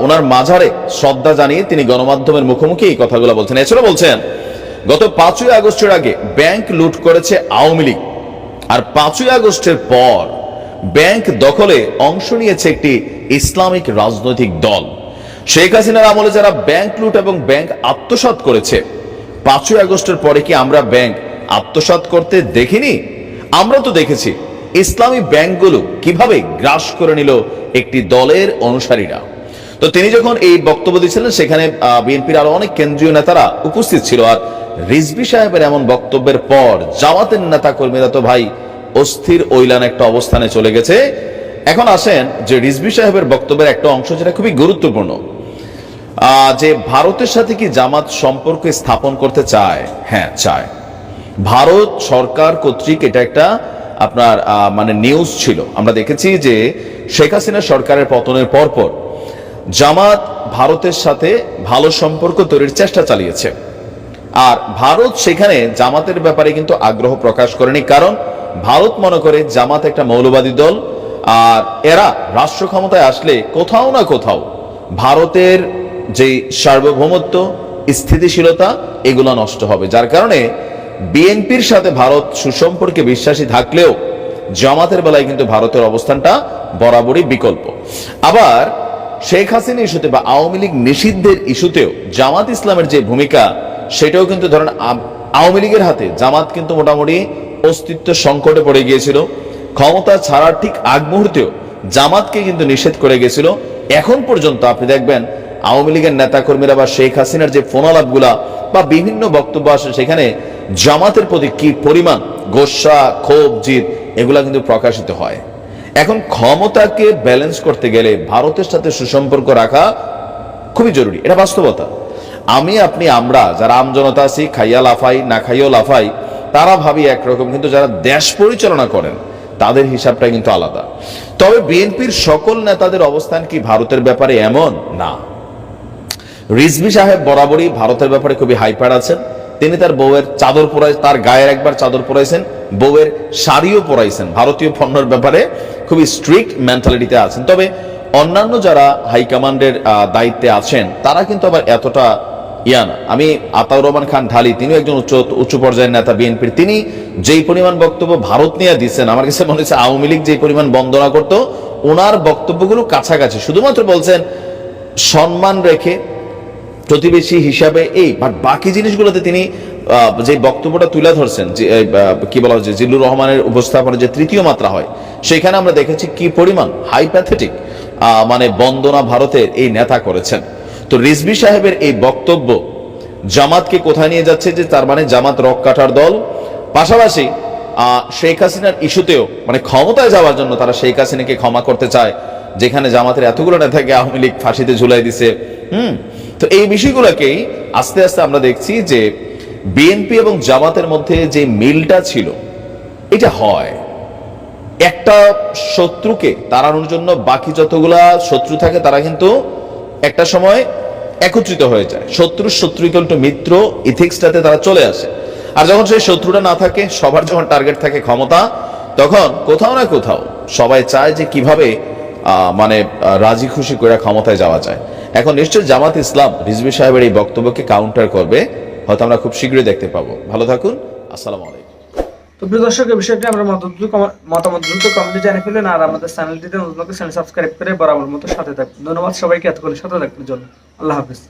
ওনার মাজারে শ্রদ্ধা জানিয়ে তিনি গণমাধ্যমের মুখোমুখি এই কথাগুলো বলছেন। এছাড়া বলছেন, গত 5ই আগস্টের আগে ব্যাংক লুট করেছে আওয়ামী লীগ, আর 5ই আগস্টের পর ব্যাংক দখলে অংশ নিয়েছে একটি ইসলামিক রাজনৈতিক দল। শেখ হাসিনার আমলে যারা ব্যাংক লুট এবং ব্যাংক আত্মসাৎ করেছে, 5ই আগস্টের পরে কি আমরা ব্যাংক আত্মসাৎ করতে দেখিনি? আমরা তো দেখেছি ইসলামী ব্যাংকগুলো কিভাবে গ্রাস করে নিল একটি দলের অনুসারীরা। তো তিনি যখন এই বক্তব্য দিয়েছিলেন সেখানে বিএনপির আরো অনেক কেন্দ্রীয় নেতারা উপস্থিত ছিল। আর রিজভী সাহেবের এমন বক্তব্যের পর জামাতের নেতা কর্মীরা তো ভাই অস্থির ওইলান একটা অবস্থানে চলে গেছে। এখন আসেন যে রিজভী সাহেবের বক্তব্যের একটা অংশ যেটা খুবই গুরুত্বপূর্ণ, যে ভারতের সাথে কি জামাত সম্পর্ক স্থাপন করতে চায়? হ্যাঁ, চায়। ভারত সরকার কর্তৃক এটা একটা আপনার মানে নিউজ ছিল। আমরা দেখেছি যে শেখ হাসিনা সরকারের পতনের পরপর জামাত ভারতের সাথে ভালো সম্পর্ক তৈরির চেষ্টা চালিয়েছে। আর ভারত সেখানে জামাতের ব্যাপারে কিন্তু আগ্রহ প্রকাশ করেনি, কারণ ভারত মনে করে জামাত একটা মৌলবাদী দল, আর এরা রাষ্ট্র ক্ষমতায় আসলে কোথাও না কোথাও ভারতের যে সার্বভৌমত্ব, স্থিতিশীলতা এগুলো নষ্ট হবে। যার কারণে বিএনপির সাথে ভারত সুসম্পর্কে বিশ্বাসী থাকলেও জামাতের বেলায় কিন্তু ভারতের অবস্থানটা বরাবরই বিকল্প। আবার শেখ হাসিনা ইস্যুতে বা আওয়ামী লীগ নিষিদ্ধের ইস্যুতেও জামাত ইসলামের যে ভূমিকা, সেটাও কিন্তু ধরেন আওয়ামী লীগের হাতে জামাত কিন্তু মোটামুটি অস্তিত্ব সংকটে পড়ে গিয়েছিল। ক্ষমতা ছাড়ার ঠিক আগ মুহূর্তেও জামাতকে কিন্তু নিষেধ করে গেছিল। এখন পর্যন্ত আপনি দেখবেন আওয়ামী লীগের নেতাকর্মীরা বা শেখ হাসিনার যে ফোনালাপগুলা বা বিভিন্ন বক্তব্য আসে, সেখানে জামাতের প্রতি কি পরিমাণ গোসা, ক্ষোভ, জিদ এগুলা কিন্তু প্রকাশিত হয়। এখন ক্ষমতাকে ব্যালেন্স করতে গেলে ভারতের সাথে সুসম্পর্ক রাখা খুবই জরুরি, এটা বাস্তবতা। আমি, আপনি, আমরা যারা আমজনতা আছি, খাইয়া লাফাই না খাইয়াও লাফাই, তারা ভাবি একরকম, কিন্তু যারা দেশ পরিচালনা করেন তাদের হিসাবটা কিন্তু আলাদা। তবে বিএনপির সকল নেতাদের অবস্থান কি ভারতের ব্যাপারে এমন না। রিজভী সাহেব বরাবরই ভারতের ব্যাপারে খুবই হাইপার আছেন। তিনি তার বউয়ের চাদর পরাই, তার গায়ের একবার চাদর পরাইছেন, বউয়ের শাড়িও পরাইছেন। ভারতীয় পণ্যের ব্যাপারে খুবই স্ট্রিক্ট মেন্টালিটিতে আছেন। তবে অন্যান্য যারা হাইকমান্ডের দায়িত্বে আছেন তারা কিন্তু আবার এতটা না। আমি আতাউর রহমান খান ঢালি, তিনিও একজন উচ্চ পর্যায়ের নেতা বিএনপির। তিনি যেই পরিমাণ বক্তব্য ভারত নিয়ে দিচ্ছেন, আমার কাছে মনে হচ্ছে আওয়ামী লীগ যে পরিমাণ বন্দনা করত, ওনার বক্তব্যগুলো কাছাকাছি। শুধুমাত্র বলছেন সম্মান রেখে প্রতিবেশী হিসাবে এই, বাট বাকি জিনিসগুলোতে তিনি যে বক্তব্যটা তুলে ধরছেন, যে কি বলা হচ্ছে জিল্লুর রহমানের উপস্থাপনের যে তৃতীয় মাত্রা হয়, সেখানে আমরা দেখেছি কি পরিমাণ হাইপ্যাথেটিক মানে বন্দনা ভারতের এই নেতা করেছেন। তো রিজভী সাহেবের এই বক্তব্য জামাতকে কোথায় নিয়ে যাচ্ছে, যে তার মানে জামাত রক কাটার দল। পাশাপাশি শেখ হাসিনার ইস্যুতেও মানে ক্ষমতায় যাওয়ার জন্য তারা শেখ হাসিনাকে ক্ষমা করতে চায়, যেখানে জামাতের এতগুলো নেতাকে আওয়ামী লীগ ফাঁসিতে ঝুলাই দিছে। তো এই বিষয়গুলোকেই আস্তে আস্তে আমরা দেখছি যে বিএনপি এবং জামাতের মধ্যে যে মিলটা ছিল, এটা হয় একটা শত্রুকে তাড়ানোর জন্য বাকি যতগুলা শত্রু থাকে তারা কিন্তু একটা সময় একত্রিত হয়ে যায়। শত্রু ইকুয়াল টু মিত্র ইথিক্সটাতে তারা চলে আসে। আর যখন সেই শত্রুটা না থাকে, সবার যখন টার্গেট থাকে ক্ষমতা, তখন কোথাও না কোথাও সবাই চায় যে কিভাবে মানে রাজি খুশি করে ক্ষমতায় যাওয়া যায়। এখন নিশ্চয় জামাত ইসলাম রিজভী সাহেবের এই বক্তব্যকে কাউন্টার করবে, হয়তো আমরা খুব শীঘ্রই দেখতে পাবো। ভালো থাকুন, আসসালামু আলাইকুম। তো প্রিয় দর্শক, এই বিষয়টি আমরা মতামত দ্রুত কমেন্টে জানিয়ে ফেলেন, আর আমাদের চ্যানেলটিতে নতুন চ্যানেল সাবস্ক্রাইব করে বরাবর মতো সাথে থাকবেন। ধন্যবাদ সবাইকে এতক্ষণ সাথে থাকার জন্য। আল্লাহ হাফিজ।